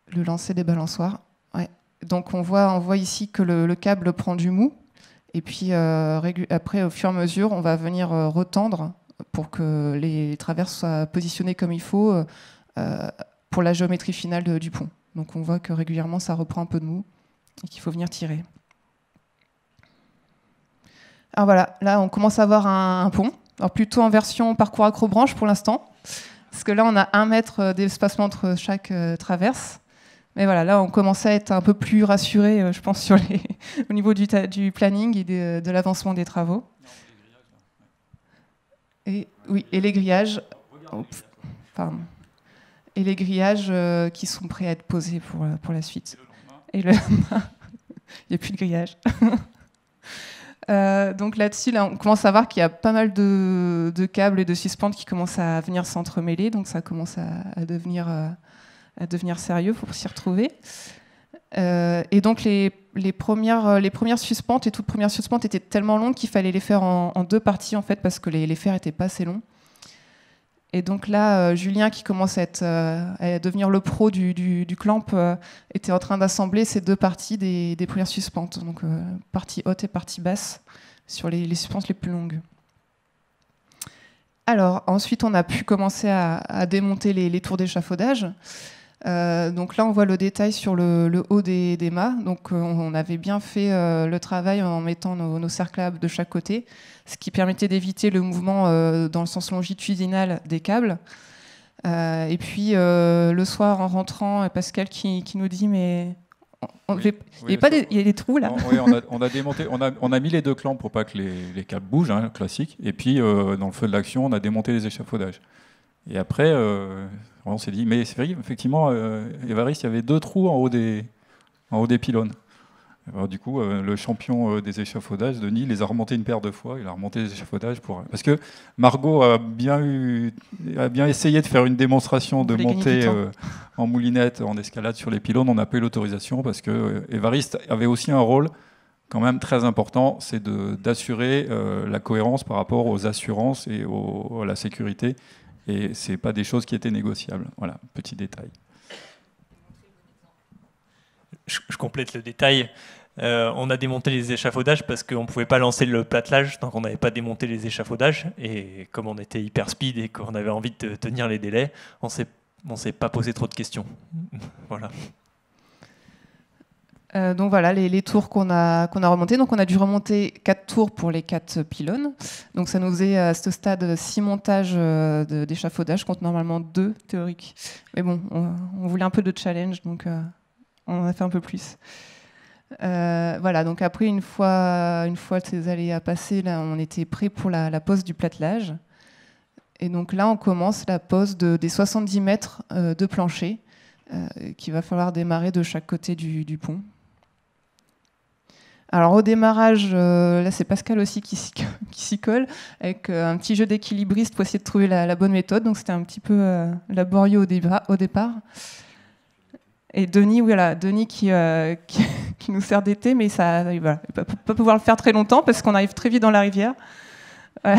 Le lancer des balançoires. Ouais. Donc, on voit ici que le câble prend du mou. Et puis après, au fur et à mesure, on va venir retendre pour que les traverses soient positionnées comme il faut pour la géométrie finale du pont. Donc on voit que régulièrement, ça reprend un peu de mou et qu'il faut venir tirer. Alors voilà, là, on commence à avoir un pont. Alors plutôt en version parcours accrobranche pour l'instant, parce que là, on a 1 mètre d'espacement entre chaque traverse. Mais voilà, là, on commence à être un peu plus rassuré, je pense, au niveau du planning et de l'avancement des travaux. Et les grillages. Pardon. Et les grillages qui sont prêts à être posés pour la suite. Et il n'y a plus de grillage. Donc là-dessus, on commence à voir qu'il y a pas mal de câbles et de suspentes qui commencent à venir s'entremêler. Donc ça commence à devenir sérieux pour s'y retrouver. Et donc les premières suspentes, les toutes premières suspentes étaient tellement longues qu'il fallait les faire en 2 parties en fait, parce que les fers n'étaient pas assez longs. Et donc là, Julien, qui commence à devenir le pro du clamp, était en train d'assembler ces 2 parties des premières suspentes, donc partie haute et partie basse, sur les suspentes les plus longues. Alors ensuite, on a pu commencer à démonter les tours d'échafaudage. Donc là, on voit le détail sur le haut des mâts. Donc on avait bien fait le travail en mettant nos cerclables de chaque côté, ce qui permettait d'éviter le mouvement dans le sens longitudinal des câbles. Et puis le soir, en rentrant, Pascal qui nous dit mais il y a des trous là. Oui, on a démonté, on a mis les 2 clampes pour pas que les câbles bougent, hein, classique. Et puis dans le feu de l'action, on a démonté les échafaudages. Et après, on s'est dit, mais c'est vrai, effectivement, Évariste, il y avait 2 trous en haut des pylônes. Alors, du coup, le champion des échafaudages, Denis, les a remontés une paire de fois. Il a remonté les échafaudages parce que Margot a bien essayé de faire une démonstration de monter en moulinette, en escalade sur les pylônes. On n'a pas eu l'autorisation parce que Évariste avait aussi un rôle quand même très important, c'est d'assurer la cohérence par rapport aux assurances et à la sécurité. Et ce n'est pas des choses qui étaient négociables. Voilà, petit détail. Je complète le détail. On a démonté les échafaudages parce qu'on ne pouvait pas lancer le platelage tant qu'on n'avait pas démonté les échafaudages. Et comme on était hyper speed et qu'on avait envie de tenir les délais, on ne s'est pas posé trop de questions. Voilà. Donc voilà les tours qu'on a remontés. Donc on a dû remonter 4 tours pour les 4 pylônes. Donc ça nous faisait à ce stade 6 montages d'échafaudage contre normalement 2 théoriques. Mais bon, on voulait un peu de challenge, donc on en a fait un peu plus. Voilà, donc après une fois ces aléas passés, là, on était prêt pour la pose du platelage. Et donc là, on commence la pose des 70 mètres de plancher qu'il va falloir démarrer de chaque côté du pont. Alors au démarrage, là c'est Pascal aussi qui s'y colle, avec un petit jeu d'équilibriste pour essayer de trouver la bonne méthode. Donc c'était un petit peu laborieux au départ. Et Denis, voilà, qui nous sert d'été, mais ça, il va pas pouvoir le faire très longtemps parce qu'on arrive très vite dans la rivière. Ouais.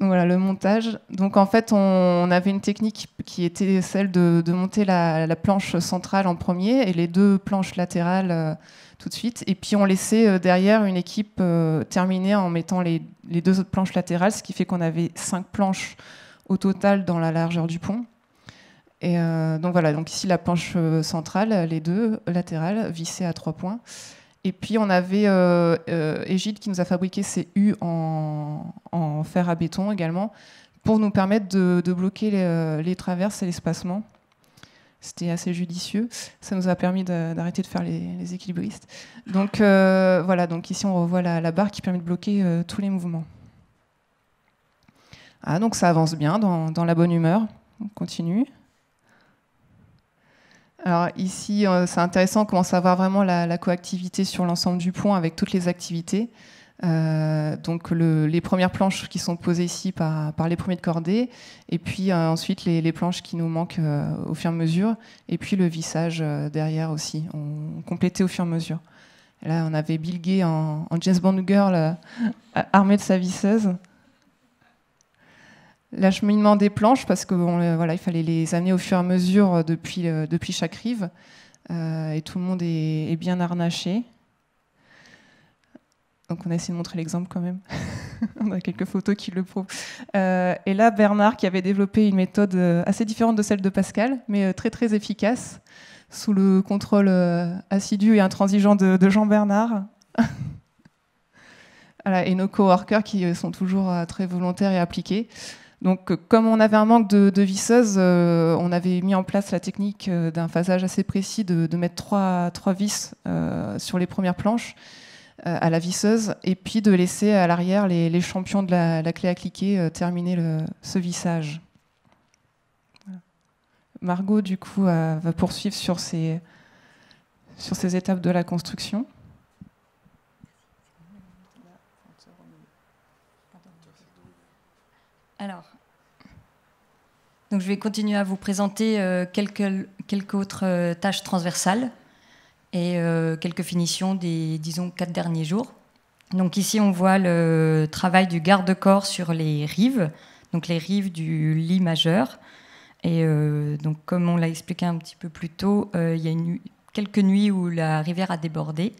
Voilà, le montage. Donc en fait, on avait une technique qui était celle de monter la planche centrale en premier et les 2 planches latérales tout de suite. Et puis on laissait derrière une équipe terminer en mettant les 2 autres planches latérales, ce qui fait qu'on avait 5 planches au total dans la largeur du pont. Et donc voilà, donc ici la planche centrale, les 2 latérales vissées à 3 points. Et puis on avait Égide qui nous a fabriqué ces U en fer à béton également pour nous permettre de bloquer les traverses et l'espacement. C'était assez judicieux. Ça nous a permis d'arrêter de faire les équilibristes. Donc voilà, donc ici on revoit la barre qui permet de bloquer tous les mouvements. Ah, donc ça avance bien dans la bonne humeur. On continue. Alors ici, c'est intéressant, on commence à voir vraiment la coactivité sur l'ensemble du pont avec toutes les activités. Donc les premières planches qui sont posées ici par les premiers de cordée, et puis ensuite les planches qui nous manquent au fur et à mesure, et puis le vissage derrière aussi, on complétait au fur et à mesure. Et là, on avait Bill Gaye en James Bond Girl armé de sa visseuse. L'acheminement des planches, parce que voilà, il fallait les amener au fur et à mesure depuis chaque rive. Et tout le monde est bien harnaché. Donc on a essayé de montrer l'exemple quand même. On a quelques photos qui le prouvent. Et là, Bernard, qui avait développé une méthode assez différente de celle de Pascal, mais très très efficace, sous le contrôle assidu et intransigeant de Jean Bernard. Voilà, et nos coworkers qui sont toujours très volontaires et appliqués. Donc, comme on avait un manque de visseuses, on avait mis en place la technique d'un phasage assez précis de mettre trois vis sur les premières planches à la visseuse, et puis de laisser à l'arrière les champions de la clé à cliquer terminer ce vissage. Voilà. Margot, du coup, va poursuivre sur ces étapes de la construction. Alors, donc je vais continuer à vous présenter quelques autres tâches transversales et quelques finitions des, disons, 4 derniers jours. Donc ici, on voit le travail du garde-corps sur les rives, donc les rives du lit majeur. Et donc, comme on l'a expliqué un petit peu plus tôt, il y a quelques nuits où la rivière a débordé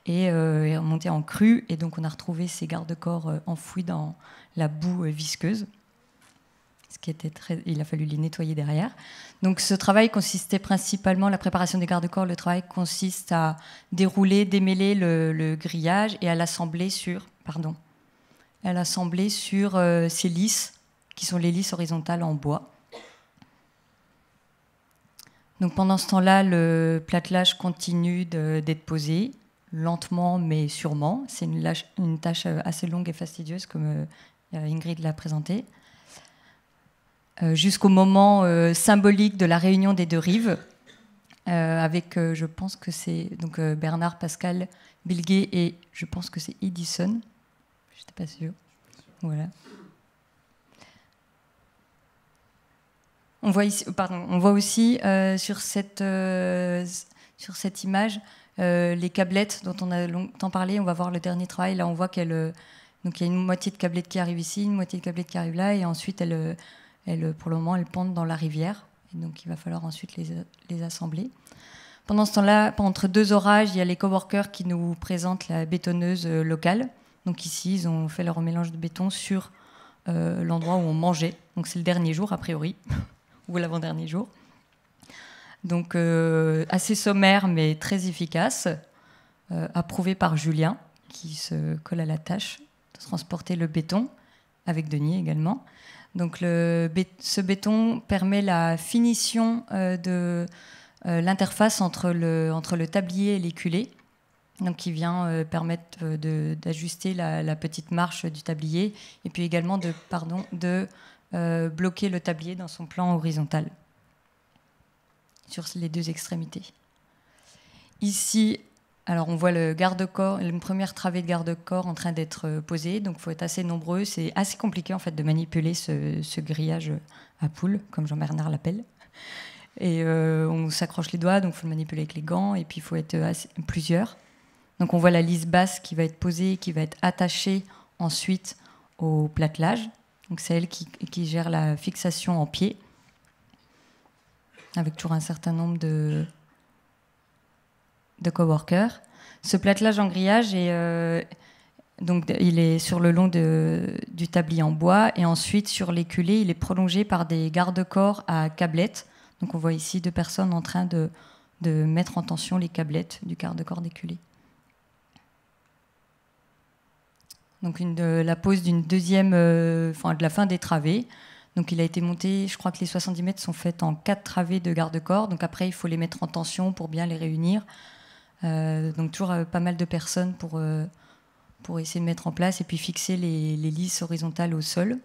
et est remontée en crue. Et donc, on a retrouvé ces garde-corps enfouis dans la boue visqueuse. Il a fallu les nettoyer derrière. Donc ce travail consistait principalement, la préparation des garde-corps, le travail consiste à dérouler, démêler le grillage et à l'assembler sur ces lisses, qui sont les lisses horizontales en bois. Donc pendant ce temps-là, le platelage continue d'être posé, lentement mais sûrement. C'est une tâche assez longue et fastidieuse, comme Ingrid l'a présenté. Jusqu'au moment symbolique de la réunion des 2 rives, avec, je pense que c'est donc Bernard, Pascal, Bill Gaye et je pense que c'est Edison. Je n'étais pas sûre. Voilà. On voit aussi sur cette image les câblettes dont on a longtemps parlé. On va voir le dernier travail. Là, on voit donc il y a une moitié de câblette qui arrive ici, une moitié de câblette qui arrive là, et ensuite pour le moment, elles pendent dans la rivière. Et donc, il va falloir ensuite les assembler. Pendant ce temps-là, entre 2 orages, il y a les coworkers qui nous présentent la bétonneuse locale. Donc ici, ils ont fait leur mélange de béton sur l'endroit où on mangeait. Donc c'est le dernier jour, a priori, ou l'avant-dernier jour. Donc assez sommaire, mais très efficace. Approuvé par Julien, qui se colle à la tâche de transporter le béton, avec Denis également. Donc ce béton permet la finition de l'interface entre le tablier et les culées, donc qui vient permettre d'ajuster la petite marche du tablier et puis également de bloquer le tablier dans son plan horizontal sur les 2 extrémités. Ici, alors on voit le garde-corps, une première travée de garde-corps en train d'être posée, donc il faut être assez nombreux. C'est assez compliqué en fait de manipuler ce grillage à poule, comme Jean-Bernard l'appelle. Et on s'accroche les doigts, donc il faut le manipuler avec les gants, et puis il faut être plusieurs. Donc on voit la lisse basse qui va être posée, qui va être attachée ensuite au platelage. Donc c'est elle qui gère la fixation en pied, avec toujours un certain nombre de coworkers. Ce platelage en grillage donc il est sur le long du tablier en bois, et ensuite sur l'éculé, il est prolongé par des garde-corps à câblettes. Donc on voit ici 2 personnes en train de mettre en tension les câblettes du garde-corps d'éculé. Donc la pose d'une deuxième, de la fin des travées. Donc il a été monté, je crois que les 70 mètres sont faits en 4 travées de garde-corps. Donc après, il faut les mettre en tension pour bien les réunir. Donc toujours pas mal de personnes pour essayer de mettre en place et puis fixer les lisses horizontales au sol.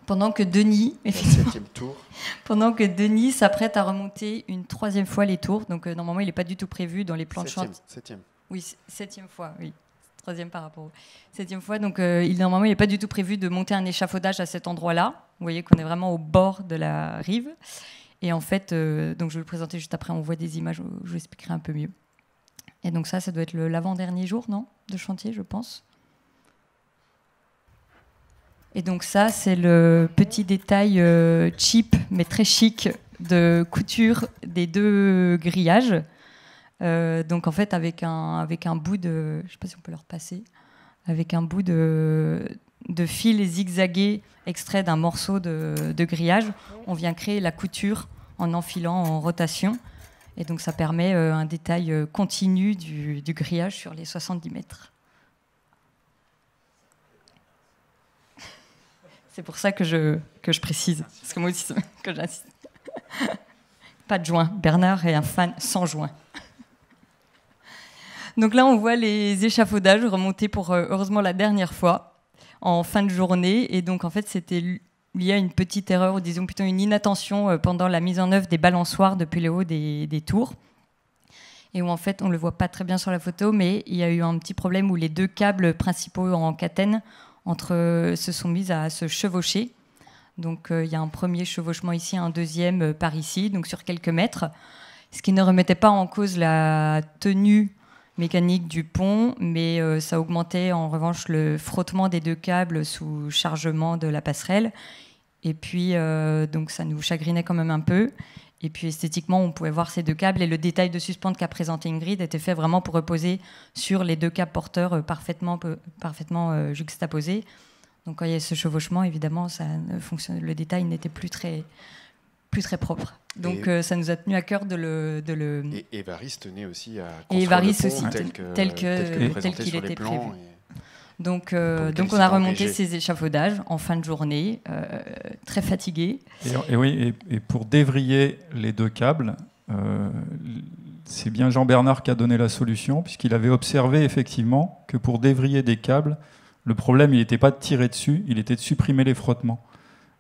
Pendant que Denis, pendant que Denis s'apprête à remonter une 3e fois les tours. Donc normalement, il n'est pas du tout prévu dans les plans de chantier. 7e. Oui, 7e fois, oui. 3e par rapport au 7e fois. Donc normalement, il n'est pas du tout prévu de monter un échafaudage à cet endroit-là. Vous voyez qu'on est vraiment au bord de la rive. Et en fait, donc je vais le présenter juste après, on voit des images où je vous expliquerai un peu mieux. Et donc ça doit être l'avant-dernier jour, non, de chantier, je pense. Et donc ça, c'est le petit détail cheap, mais très chic, de couture des 2 grillages. Donc en fait, avec un bout de... Je ne sais pas si on peut le repasser. Avec un bout de fil zigzagué extrait d'un morceau de grillage, on vient créer la couture en enfilant en rotation. Et donc ça permet un détail continu du grillage sur les 70 mètres. C'est pour ça que je précise, parce que moi aussi, que j'insiste. Pas de joint. Bernard est un fan sans joint. Donc là, on voit les échafaudages remonter pour, heureusement, la dernière fois, en fin de journée. Et donc, en fait, c'était lié à une petite erreur, ou disons plutôt une inattention pendant la mise en œuvre des balançoires depuis le haut des tours. Et où, en fait, on ne le voit pas très bien sur la photo, mais il y a eu un petit problème où les 2 câbles principaux en catène se sont mis à se chevaucher. Donc, il y a un premier chevauchement ici, un deuxième par ici, donc sur quelques mètres. Ce qui ne remettait pas en cause la tenue mécanique du pont, mais ça augmentait en revanche le frottement des 2 câbles sous chargement de la passerelle. Et puis, donc ça nous chagrinait quand même un peu. Et puis esthétiquement, on pouvait voir ces 2 câbles, et le détail de suspente qu'a présenté Ingrid était fait vraiment pour reposer sur les 2 câbles porteurs parfaitement juxtaposés. Donc quand il y a ce chevauchement, évidemment, le détail n'était plus très propre. Donc ça nous a tenu à cœur de le... Et Évariste tenait aussi à construire le pont aussi, tel qu'il était prévu. Donc on a remonté ces échafaudages en fin de journée, très fatigués. Et pour dévriller les 2 câbles, c'est bien Jean-Bernard qui a donné la solution, puisqu'il avait observé effectivement que pour dévriller des câbles, le problème, il n'était pas de tirer dessus, il était de supprimer les frottements.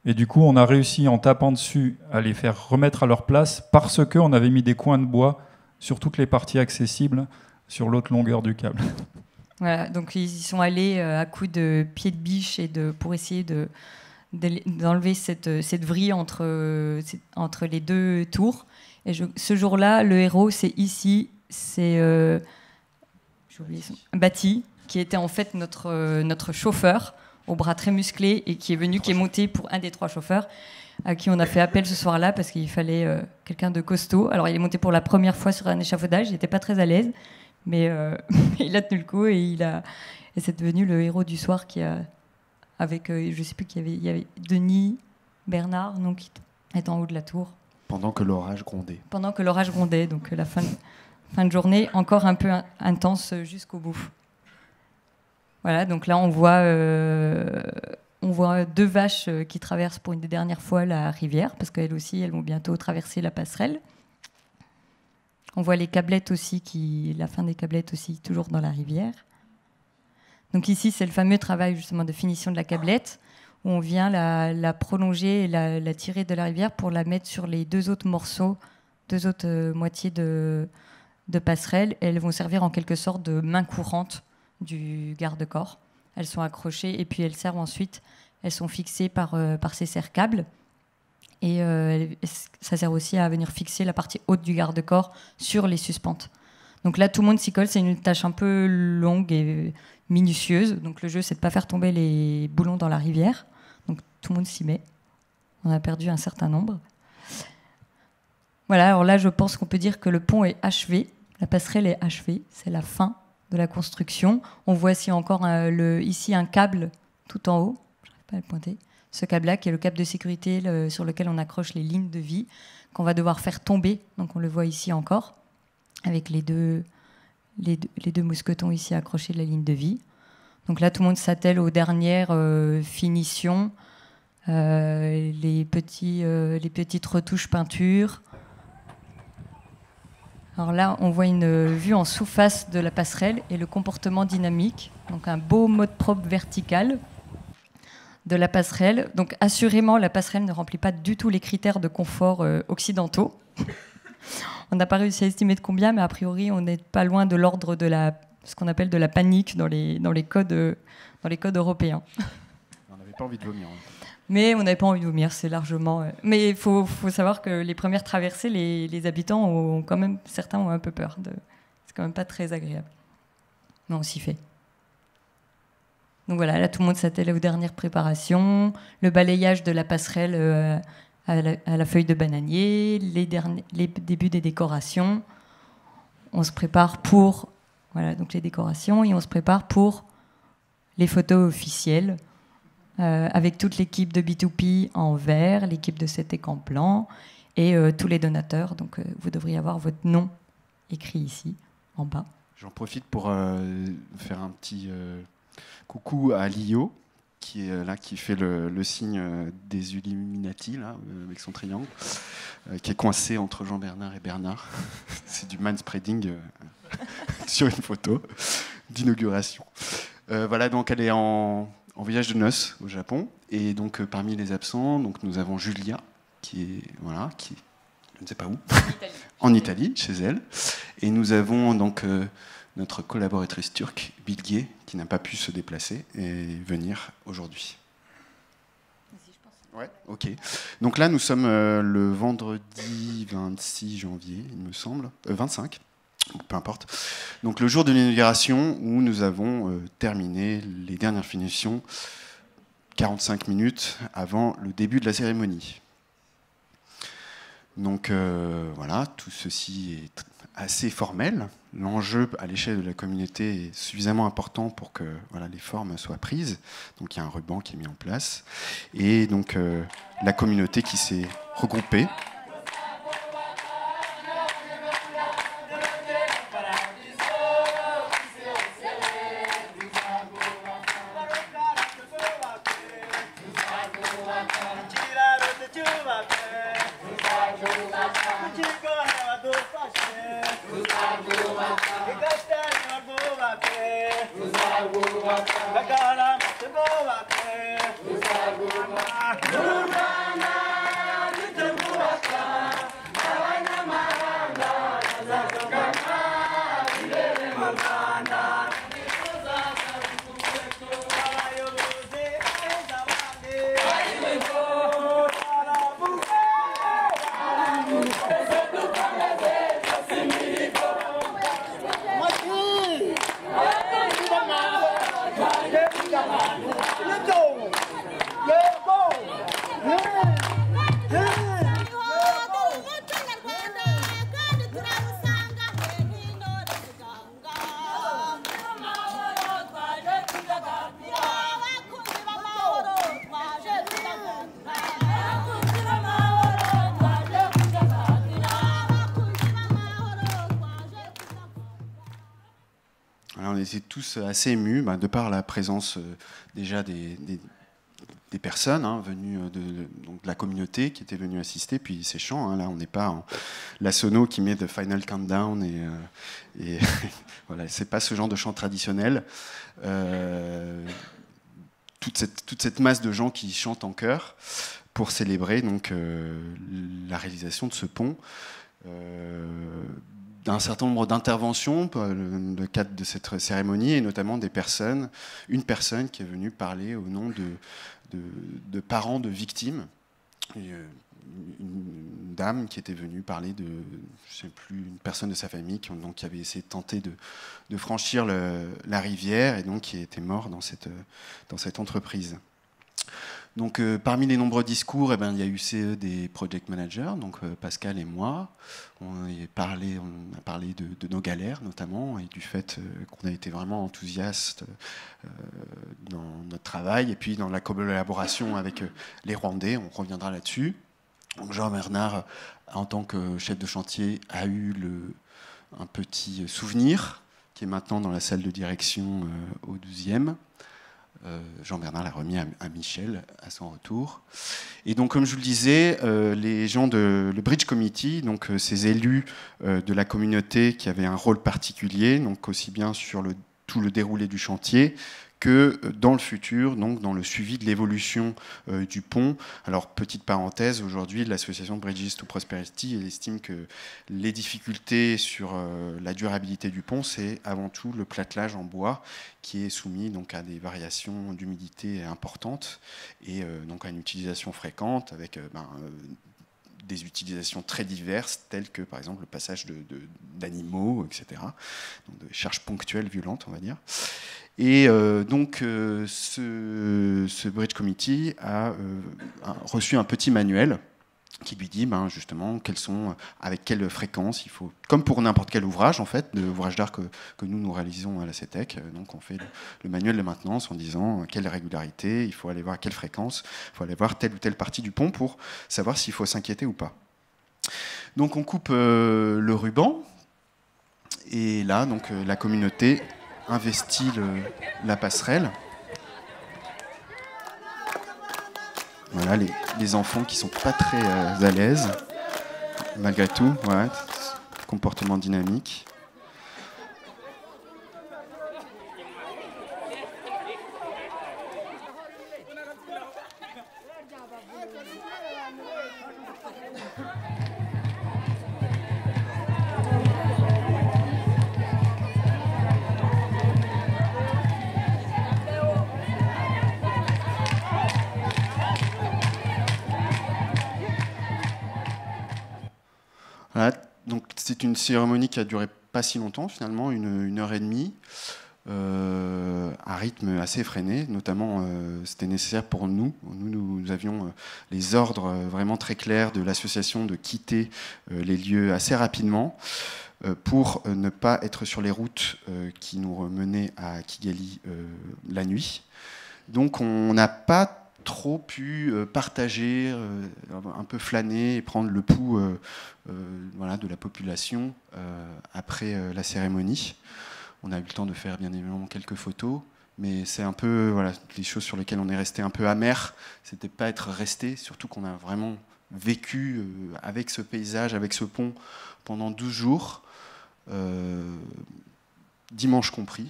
Et du coup, on a réussi, en tapant dessus, à les faire remettre à leur place, parce qu'on avait mis des coins de bois sur toutes les parties accessibles sur l'autre longueur du câble. Voilà, donc ils y sont allés à coups de pieds de biche pour essayer d'enlever cette vrille entre les 2 tours. Et ce jour-là, le héros, c'est ici, c'est Bati, qui était en fait notre chauffeur, au bras très musclé, et qui est monté pour un des 3 chauffeurs, à qui on a fait appel ce soir-là, parce qu'il fallait quelqu'un de costaud. Alors il est monté pour la première fois sur un échafaudage, il n'était pas très à l'aise, mais il a tenu le coup, et c'est devenu le héros du soir, avec, je ne sais plus, il y avait Denis, Bernard, donc, qui est en haut de la tour. Pendant que l'orage grondait. Donc la fin de journée encore un peu intense jusqu'au bout. Voilà, donc là on voit 2 vaches qui traversent pour une des dernières fois la rivière, parce qu'elles aussi, elles vont bientôt traverser la passerelle. On voit les câblettes aussi, la fin des câblettes aussi, toujours dans la rivière. Donc ici, c'est le fameux travail justement de finition de la câblette, où on vient la prolonger et la tirer de la rivière pour la mettre sur les 2 autres morceaux, 2 autres moitiés de passerelle. Et elles vont servir en quelque sorte de main courante du garde-corps. Elles sont accrochées, et puis elles servent ensuite, elles sont fixées par ces serre-câbles. Et ça sert aussi à venir fixer la partie haute du garde-corps sur les suspentes. Donc là, tout le monde s'y colle. C'est une tâche un peu longue et minutieuse. Donc le jeu, c'est de ne pas faire tomber les boulons dans la rivière. Donc tout le monde s'y met. On a perdu un certain nombre. Voilà, alors là, je pense qu'on peut dire que le pont est achevé. La passerelle est achevée. C'est la fin de la construction. On voit ici encore ici un câble tout en haut. Je n'arrive pas à le pointer. Ce câble-là, qui est le câble de sécurité sur lequel on accroche les lignes de vie, qu'on va devoir faire tomber. Donc on le voit ici encore, avec les deux mousquetons ici accrochés de la ligne de vie. Donc là, tout le monde s'attelle aux dernières finitions, les petites retouches peinture. Alors là, on voit une vue en sous-face de la passerelle et le comportement dynamique. Donc un beau mode propre vertical de la passerelle. Donc assurément, la passerelle ne remplit pas du tout les critères de confort occidentaux. On n'a pas réussi à estimer de combien, mais a priori, on n'est pas loin de l'ordre de ce qu'on appelle de la panique dans les codes européens. On n'avait pas envie de vomir. Mais on n'avait pas envie de vomir, c'est largement... Mais il faut savoir que les premières traversées, les habitants ont quand même... Certains ont un peu peur. C'est quand même pas très agréable. Mais on s'y fait. Donc voilà, là, tout le monde s'attelle aux dernières préparations, le balayage de la passerelle à la feuille de bananier, les débuts des décorations. On se prépare pour donc les décorations et on se prépare pour les photos officielles avec toute l'équipe de B2P en vert, l'équipe de CETEC en blanc et tous les donateurs. Donc vous devriez avoir votre nom écrit ici, en bas. J'en profite pour faire un petit coucou à Lio, qui est là, qui fait le signe des Illuminati, là, avec son triangle, qui est coincé entre Jean-Bernard et Bernard. C'est du manspreading sur une photo d'inauguration. Voilà, donc elle est en voyage de noces au Japon. Et donc parmi les absents, donc, nous avons Julia, qui est, je ne sais pas où, en Italie, chez elle. Et nous avons donc notre collaboratrice turque, Bilge, qui n'a pas pu se déplacer et venir aujourd'hui. Ouais, ok. Donc là, nous sommes le vendredi 26 janvier, il me semble, 25, peu importe. Donc le jour de l'inauguration où nous avons terminé les dernières finitions 45 minutes avant le début de la cérémonie. Donc voilà, tout ceci est assez formel. L'enjeu à l'échelle de la communauté est suffisamment important pour que les formes soient prises. Donc il y a un ruban qui est mis en place. Et donc la communauté qui s'est regroupée. On était tous assez émus, de par la présence déjà des personnes venues donc de la communauté qui étaient venues assister, puis ces chants. Là, on n'est pas en la sono qui met The Final Countdown et voilà, c'est pas ce genre de chant traditionnel. Toute cette masse de gens qui chantent en chœur pour célébrer donc la réalisation de ce pont. D'un certain nombre d'interventions dans le cadre de cette cérémonie, et notamment une personne qui est venue parler au nom de parents de victimes. Et, une dame qui était venue parler de, je sais plus, une personne de sa famille qui avait essayé de tenter de franchir la rivière et donc qui était mort dans cette entreprise. Donc, parmi les nombreux discours, il y a eu des project managers, donc Pascal et moi. On a parlé de nos galères notamment et du fait qu'on a été vraiment enthousiastes dans notre travail et puis dans la collaboration avec les Rwandais. On reviendra là-dessus. Donc, Jean-Bernard, en tant que chef de chantier, a eu un petit souvenir qui est maintenant dans la salle de direction au 12e. Jean-Bernard l'a remis à Michel à son retour. Et donc, comme je vous le disais, les gens le Bridge Committee, donc ces élus de la communauté qui avaient un rôle particulier, donc aussi bien sur tout le déroulé du chantier que dans le futur, donc dans le suivi de l'évolution du pont. Alors, petite parenthèse, aujourd'hui, l'association Bridges to Prosperity elle estime que les difficultés sur la durabilité du pont, c'est avant tout le platelage en bois qui est soumis donc, à des variations d'humidité importantes et donc à une utilisation fréquente avec des utilisations très diverses, telles que par exemple le passage d'animaux, etc. Donc de charges ponctuelles violentes, on va dire. Et donc ce Bridge Committee a reçu un petit manuel qui lui dit justement avec quelle fréquence il faut, comme pour n'importe quel ouvrage en fait, l'ouvrage d'art que nous réalisons à la CETEC. Donc on fait le manuel de maintenance en disant quelle régularité, il faut aller voir à quelle fréquence, il faut aller voir telle ou telle partie du pont pour savoir s'il faut s'inquiéter ou pas. Donc on coupe le ruban et là donc la communauté investit la passerelle. Voilà, les enfants qui sont pas très à l'aise, malgré tout, ouais, comportement dynamique. Voilà, donc c'est une cérémonie qui a duré pas si longtemps finalement, une heure et demie, à rythme assez effréné. Notamment, c'était nécessaire pour nous. Nous avions les ordres vraiment très clairs de l'association de quitter les lieux assez rapidement pour ne pas être sur les routes qui nous menaient à Kigali la nuit. Donc on n'a pas trop pu partager, un peu flâner et prendre le pouls de la population après la cérémonie. On a eu le temps de faire bien évidemment quelques photos, mais c'est un peu les choses sur lesquelles on est resté un peu amer. C'était pas être resté, surtout qu'on a vraiment vécu avec ce paysage, avec ce pont pendant 12 jours, dimanche compris.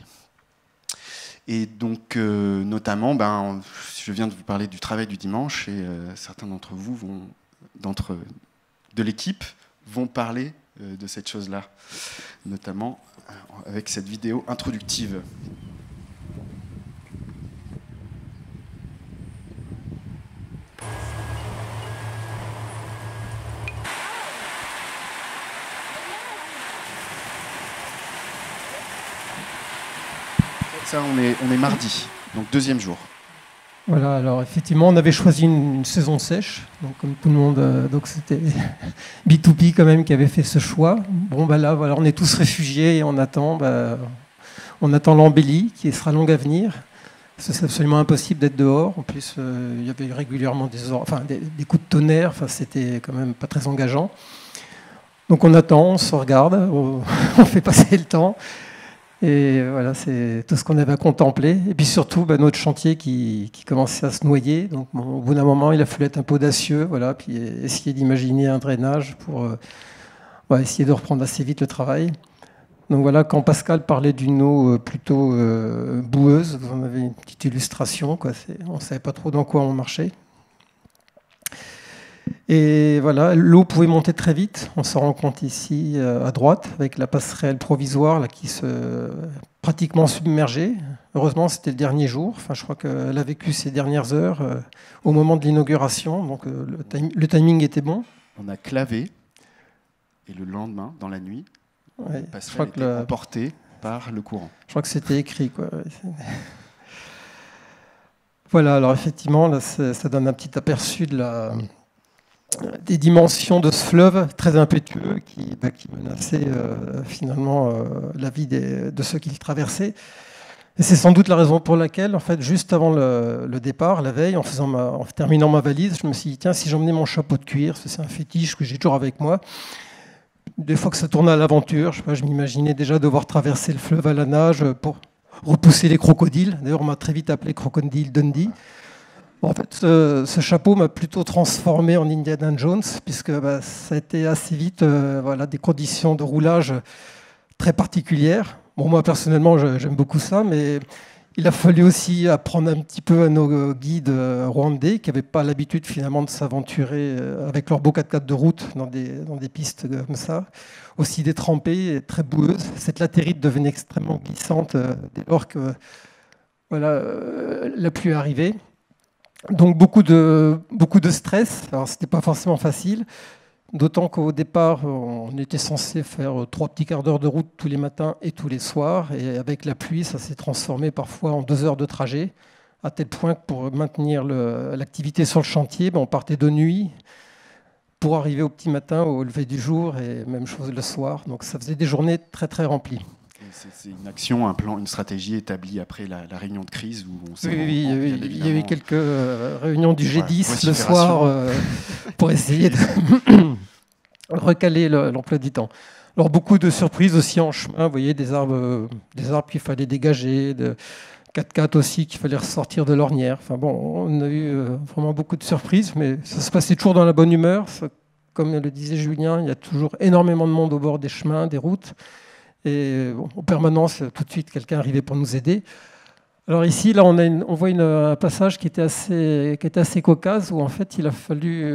Et donc, notamment, je viens de vous parler du travail du dimanche, et certains d'entre vous, de l'équipe, vont parler de cette chose-là, notamment avec cette vidéo introductive. Ça, on est mardi, donc deuxième jour. Voilà, alors effectivement, on avait choisi une saison sèche, donc comme tout le monde, donc c'était B2B quand même qui avait fait ce choix. Bon, là, voilà, on est tous réfugiés et on attend l'embellie qui sera longue à venir. C'est absolument impossible d'être dehors. En plus, il y avait régulièrement des coups de tonnerre. Enfin, c'était quand même pas très engageant. Donc on attend, on se regarde, on fait passer le temps. Et voilà, c'est tout ce qu'on avait à contempler. Et puis surtout, notre chantier qui commençait à se noyer. Donc, au bout d'un moment, il a fallu être un peu audacieux, puis essayer d'imaginer un drainage pour essayer de reprendre assez vite le travail. Donc voilà, quand Pascal parlait d'une eau plutôt boueuse, on avait une petite illustration. On ne savait pas trop dans quoi on marchait. Et voilà, l'eau pouvait monter très vite. On s'en rend compte ici à droite, avec la passerelle provisoire là, qui se pratiquement submergeait. Heureusement, c'était le dernier jour. Enfin, je crois qu'elle a vécu ses dernières heures au moment de l'inauguration. Donc le timing était bon. On a clavé, et le lendemain, dans la nuit, Ouais, la passerelle était emportée par le courant. Je crois que c'était écrit, quoi. Voilà, alors effectivement, là, ça donne un petit aperçu des dimensions de ce fleuve très impétueux qui menaçait finalement la vie de ceux qui le traversaient. Et c'est sans doute la raison pour laquelle, en fait, juste avant le départ, la veille, en terminant ma valise, je me suis dit, tiens, si j'emmenais mon chapeau de cuir, c'est un fétiche que j'ai toujours avec moi. Des fois que ça tournait à l'aventure, je m'imaginais déjà devoir traverser le fleuve à la nage pour repousser les crocodiles. D'ailleurs, on m'a très vite appelé Crocodile Dundee. Bon, en fait, ce chapeau m'a plutôt transformé en Indiana Jones, puisque ça a été assez vite des conditions de roulage très particulières. Bon, moi, personnellement, j'aime beaucoup ça, mais il a fallu aussi apprendre un petit peu à nos guides rwandais qui n'avaient pas l'habitude finalement de s'aventurer avec leur beau 4x4 de route dans des pistes comme ça, aussi détrempées et très boueuses. Cette latérite devenait extrêmement glissante dès lors que la pluie arrivait. Donc beaucoup de stress. Alors c'était pas forcément facile. D'autant qu'au départ, on était censé faire 3 petits quarts d'heure de route tous les matins et tous les soirs. Et avec la pluie, ça s'est transformé parfois en 2 heures de trajet, à tel point que pour maintenir l'activité sur le chantier, on partait de nuit pour arriver au petit matin, au lever du jour, et même chose le soir. Donc ça faisait des journées très très remplies. C'est une action, un plan, une stratégie établie après la réunion de crise où on s'est Oui, il y a eu quelques réunions du G10 le soir pour essayer de recaler l'emploi du temps. Alors beaucoup de surprises aussi en chemin, vous voyez, des arbres qu'il fallait dégager, de 4x4 aussi qu'il fallait ressortir de l'ornière. Enfin bon, on a eu vraiment beaucoup de surprises, mais ça se passait toujours dans la bonne humeur. Comme le disait Julien, il y a toujours énormément de monde au bord des chemins, des routes. Et en permanence, tout de suite, quelqu'un arrivait pour nous aider. Alors ici, là, on voit un passage qui était assez cocasse, où en fait, il a fallu,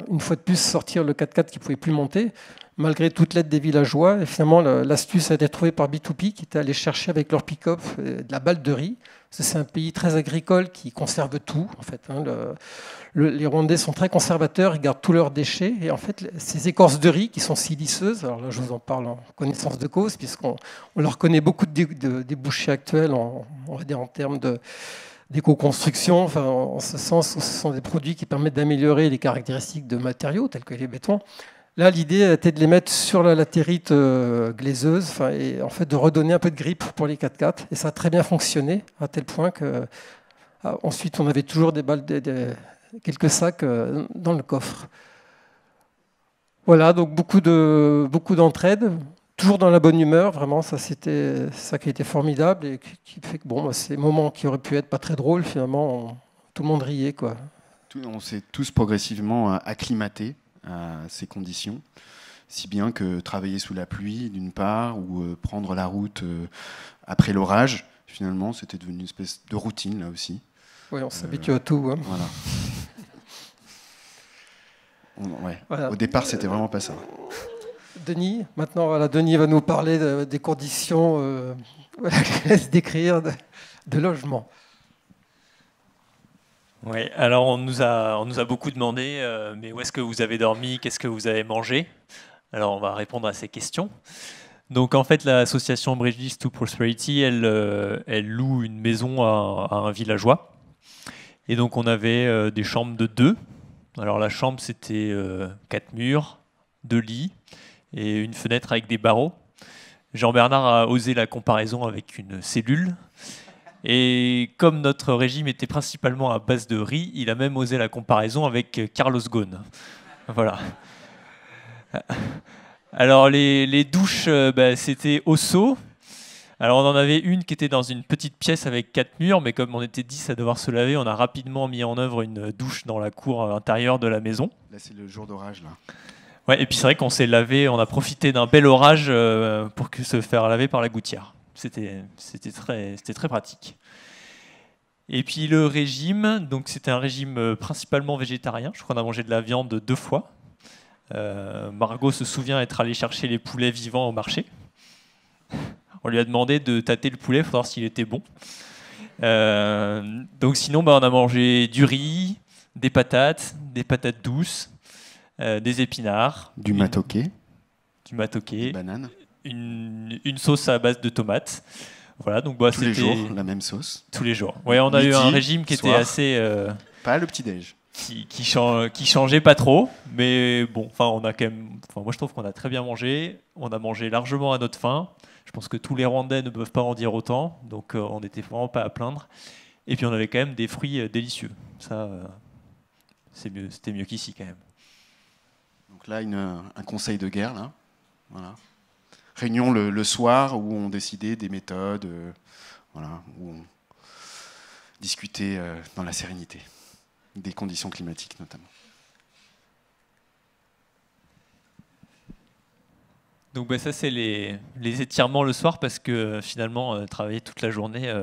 une fois de plus, sortir le 4x4 qui ne pouvait plus monter, malgré toute l'aide des villageois. Et finalement, l'astuce a été trouvée par B2P, qui était allé chercher avec leur pick-up de la balle de riz. C'est un pays très agricole qui conserve tout, en fait. Les Rwandais sont très conservateurs, ils gardent tous leurs déchets. Et en fait, ces écorces de riz qui sont siliceuses, alors là, je vous en parle en connaissance de cause, puisqu'on leur connaît beaucoup de débouchés actuels, on va dire en termes d'éco-construction, enfin, en ce sens où ce sont des produits qui permettent d'améliorer les caractéristiques de matériaux, tels que les bétons. Là, l'idée était de les mettre sur la latérite glaiseuse, et en fait de redonner un peu de grippe pour les 4x4. Et ça a très bien fonctionné, à tel point que ensuite on avait toujours des balles, quelques sacs dans le coffre. Voilà, donc beaucoup d'entraide, toujours dans la bonne humeur, vraiment, c'était ça qui a été formidable et qui fait que ces moments qui auraient pu être pas très drôles, finalement, tout le monde riait, quoi. On s'est tous progressivement acclimatés à ces conditions, si bien que travailler sous la pluie, d'une part, ou prendre la route après l'orage, finalement, c'était devenu une espèce de routine, là aussi. Oui, on s'habitue à tout. Hein. Voilà. Au départ, c'était vraiment pas ça. Denis, maintenant, Denis va nous parler des conditions, je laisse décrire, de logement. Oui, alors on nous a beaucoup demandé, mais où est-ce que vous avez dormi, qu'est-ce que vous avez mangé? Alors on va répondre à ces questions. Donc en fait, l'association Bridges to Prosperity, elle loue une maison à un villageois. Et donc on avait des chambres de 2. Alors la chambre, c'était 4 murs, 2 lits et une fenêtre avec des barreaux. Jean-Bernard a osé la comparaison avec une cellule. Et comme notre régime était principalement à base de riz, il a même osé la comparaison avec Carlos Ghosn. Voilà. Alors les douches, c'était au seau. Alors on en avait une qui était dans une petite pièce avec 4 murs, mais comme on était 10 à devoir se laver, on a rapidement mis en œuvre une douche dans la cour intérieure de la maison. Là c'est le jour d'orage là. Ouais, et puis c'est vrai qu'on s'est lavé, on a profité d'un bel orage pour se faire laver par la gouttière. C'était très pratique. Et puis le régime, donc c'était un régime principalement végétarien. Je crois qu'on a mangé de la viande 2 fois. Margot se souvient être allée chercher les poulets vivants au marché. On lui a demandé de tâter le poulet pour voir s'il était bon. Donc sinon, on a mangé du riz, des patates douces, des épinards, Du matoké, des bananes. une sauce à base de tomates. Voilà, donc Tous les jours, la même sauce. Tous les jours. Ouais, on a eu un régime qui était assez pas le petit-déj. qui changeait pas trop, mais bon, enfin on a quand même. Enfin, moi je trouve qu'on a très bien mangé. On a mangé largement à notre faim. Je pense que tous les Rwandais ne peuvent pas en dire autant, donc on n'était vraiment pas à plaindre. Et puis on avait quand même des fruits délicieux. Ça, c'était mieux qu'ici quand même. Donc là, un conseil de guerre, là. Voilà. Réunion le soir où on décidait des méthodes, voilà, où on discutait dans la sérénité, des conditions climatiques notamment. Donc ça c'est les étirements le soir parce que finalement travailler toute la journée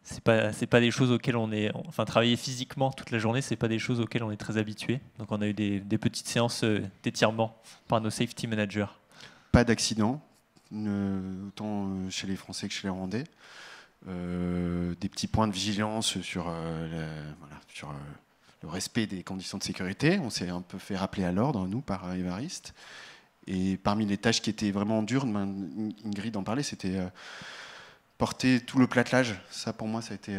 c'est pas des choses auxquelles on est, enfin travailler physiquement toute la journée c'est pas des choses auxquelles on est très habitué. Donc on a eu des petites séances d'étirement par nos safety managers. Pas d'accident, autant chez les Français que chez les Rwandais. Des petits points de vigilance sur le respect des conditions de sécurité. On s'est un peu fait rappeler à l'ordre, nous, par Évariste. Et parmi les tâches qui étaient vraiment dures, Ingrid en parlait, c'était porter tout le platelage. Ça, pour moi, ça a été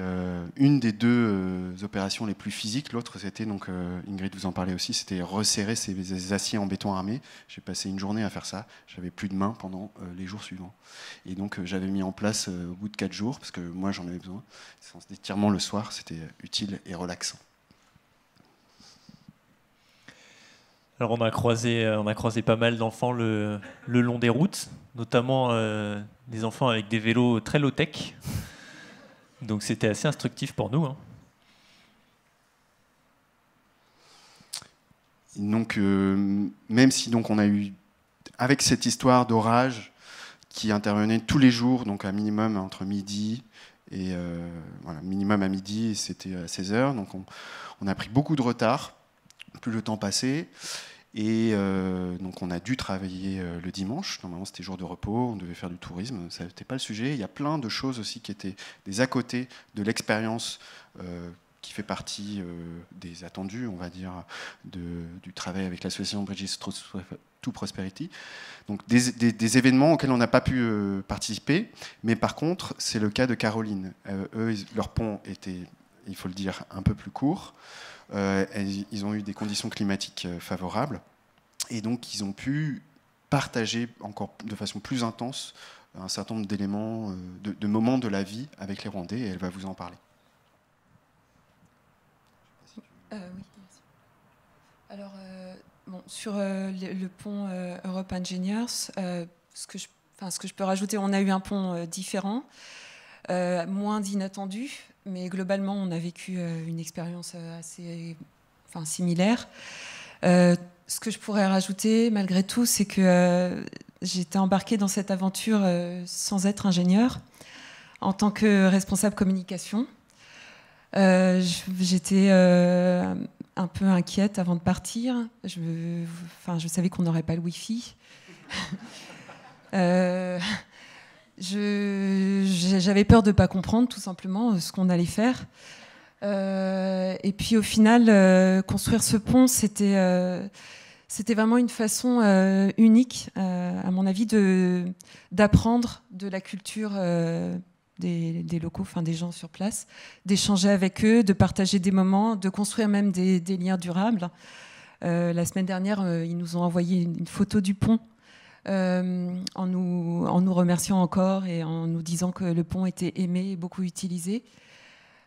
une des 2 opérations les plus physiques. L'autre, c'était, donc, Ingrid vous en parlait aussi, c'était resserrer ces aciers en béton armé. J'ai passé une journée à faire ça. J'avais plus de main pendant les jours suivants. Et donc, j'avais mis en place au bout de 4 jours, parce que moi, j'en avais besoin. Séance d'étirement le soir, c'était utile et relaxant. Alors on a croisé pas mal d'enfants le long des routes, notamment des enfants avec des vélos très low-tech. Donc c'était assez instructif pour nous. Donc même si donc on a eu, avec cette histoire d'orage qui intervenait tous les jours, donc à minimum entre midi et voilà, minimum à midi, et c'était à 16h, donc on a pris beaucoup de retard, plus le temps passait. Et donc on a dû travailler le dimanche. Normalement c'était jour de repos, on devait faire du tourisme, ça n'était pas le sujet. Il y a plein de choses aussi qui étaient des à côté de l'expérience qui fait partie des attendus, on va dire, du travail avec l'association Bridges to Prosperity. Donc des événements auxquels on n'a pas pu participer, mais par contre c'est le cas de Caroline. Eux, leur pont était, il faut le dire, un peu plus court. Ils ont eu des conditions climatiques favorables et donc ils ont pu partager encore de façon plus intense un certain nombre d'éléments, de moments de la vie avec les Rwandais, et elle va vous en parler. Oui, merci. Alors, sur le pont Europe Engineers, ce que je peux rajouter, on a eu un pont différent, moins inattendu, mais globalement, on a vécu une expérience assez similaire. Ce que je pourrais rajouter, malgré tout, c'est que j'étais embarquée dans cette aventure sans être ingénieure, en tant que responsable communication. J'étais un peu inquiète avant de partir. Je savais qu'on n'aurait pas le Wi-Fi. J'avais peur de ne pas comprendre, tout simplement, ce qu'on allait faire. Et puis, au final, construire ce pont, c'était vraiment une façon unique, à mon avis, d'apprendre de la culture des locaux, des gens sur place, d'échanger avec eux, de partager des moments, de construire même des liens durables. La semaine dernière, ils nous ont envoyé une photo du pont, en nous remerciant encore et en nous disant que le pont était aimé et beaucoup utilisé.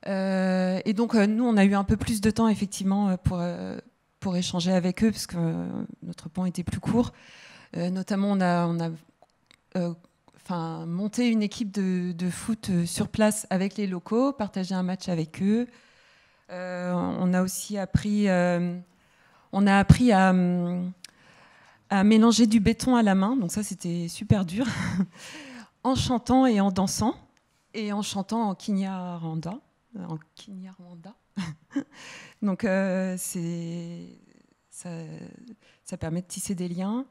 Et donc, nous, on a eu un peu plus de temps, effectivement, pour échanger avec eux, parce que notre pont était plus court. Notamment, on a monté une équipe de foot sur place avec les locaux, partagé un match avec eux. On a aussi appris à mélanger du béton à la main, donc ça c'était super dur, en chantant et en dansant, et en chantant en Kinyarwanda. en Kinyarwanda. Donc ça permet de tisser des liens.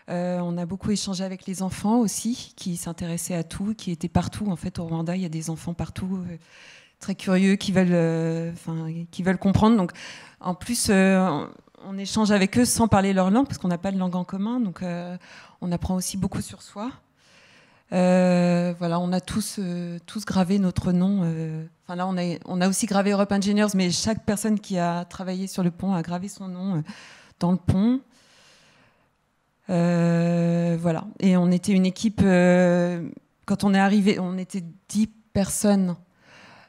On a beaucoup échangé avec les enfants aussi, qui s'intéressaient à tout, qui étaient partout. En fait, au Rwanda, il y a des enfants partout, très curieux, qui veulent comprendre. Donc, en plus, on échange avec eux sans parler leur langue, parce qu'on n'a pas de langue en commun. Donc, on apprend aussi beaucoup sur soi. Voilà, on a tous gravé notre nom. Enfin, là, on a aussi gravé Europe Engineers, mais chaque personne qui a travaillé sur le pont a gravé son nom dans le pont. Voilà. Et on était une équipe, quand on est arrivé, on était 10 personnes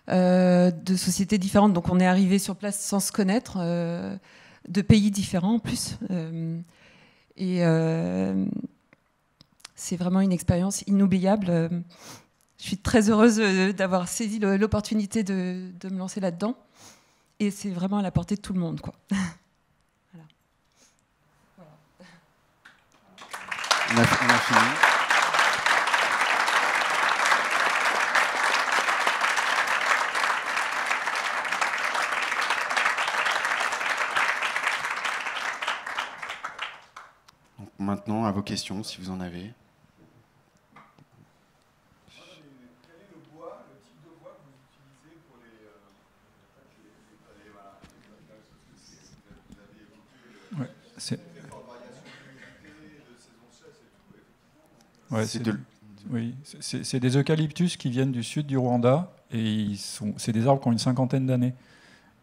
de sociétés différentes. Donc on est arrivé sur place sans se connaître, de pays différents en plus. C'est vraiment une expérience inoubliable. Je suis très heureuse d'avoir saisi l'opportunité de me lancer là-dedans. Et c'est vraiment à la portée de tout le monde, quoi. On a fini. Donc maintenant, à vos questions, si vous en avez. Quel est le bois, le type de bois que vous utilisez pour les ouais, c'est... Ouais, c'est des eucalyptus qui viennent du sud du Rwanda et c'est des arbres qui ont une 50aine d'années.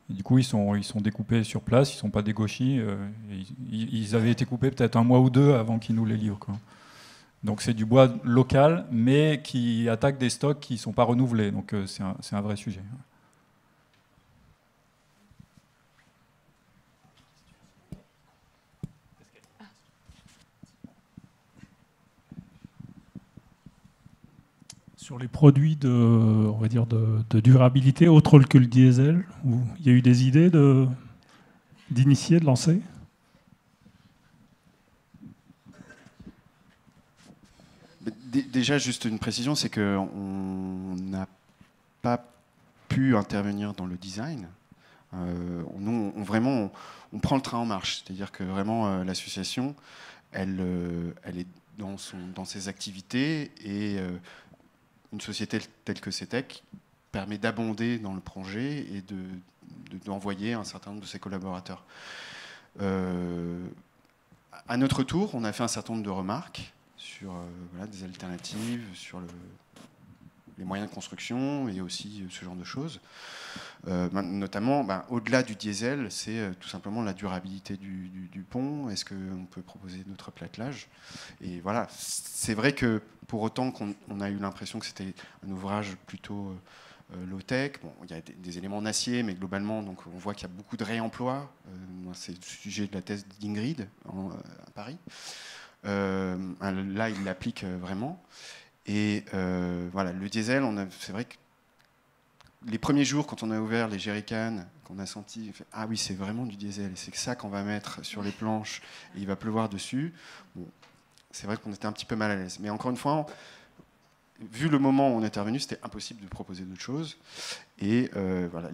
Et du coup, ils sont découpés sur place, ils ne sont pas des gauchis. Ils avaient été coupés peut-être un mois ou deux avant qu'ils nous les livrent, quoi. Donc c'est du bois local, mais qui attaque des stocks qui ne sont pas renouvelés. Donc c'est un vrai sujet. Sur les produits on va dire de durabilité, autre que le diesel, où il y a eu des idées d'initier, de lancer? Déjà, juste une précision, c'est qu'on n'a pas pu intervenir dans le design. Nous, on prend le train en marche. C'est-à-dire que vraiment, l'association, elle est dans ses activités et une société telle que CETEC permet d'abonder dans le projet et d'envoyer un certain nombre de ses collaborateurs. À notre tour, on a fait un certain nombre de remarques sur des alternatives, sur les moyens de construction et aussi ce genre de choses. Notamment, au-delà du diesel, c'est tout simplement la durabilité du pont. Est-ce qu'on peut proposer d'autres plaquelages? Et voilà, c'est vrai que pour autant qu'on a eu l'impression que c'était un ouvrage plutôt low-tech, bon, il y a des éléments en acier, mais globalement, donc, on voit qu'il y a beaucoup de réemploi. C'est le sujet de la thèse d'Ingrid à Paris. Là, il l'applique vraiment. Et voilà, le diesel, c'est vrai que les premiers jours, quand on a ouvert les jerrycans, qu'on a senti, ah oui, c'est vraiment du diesel, et c'est ça qu'on va mettre sur les planches, et il va pleuvoir dessus. Bon, c'est vrai qu'on était un petit peu mal à l'aise. Mais encore une fois, vu le moment où on est intervenu, c'était impossible de proposer d'autres choses. Et voilà,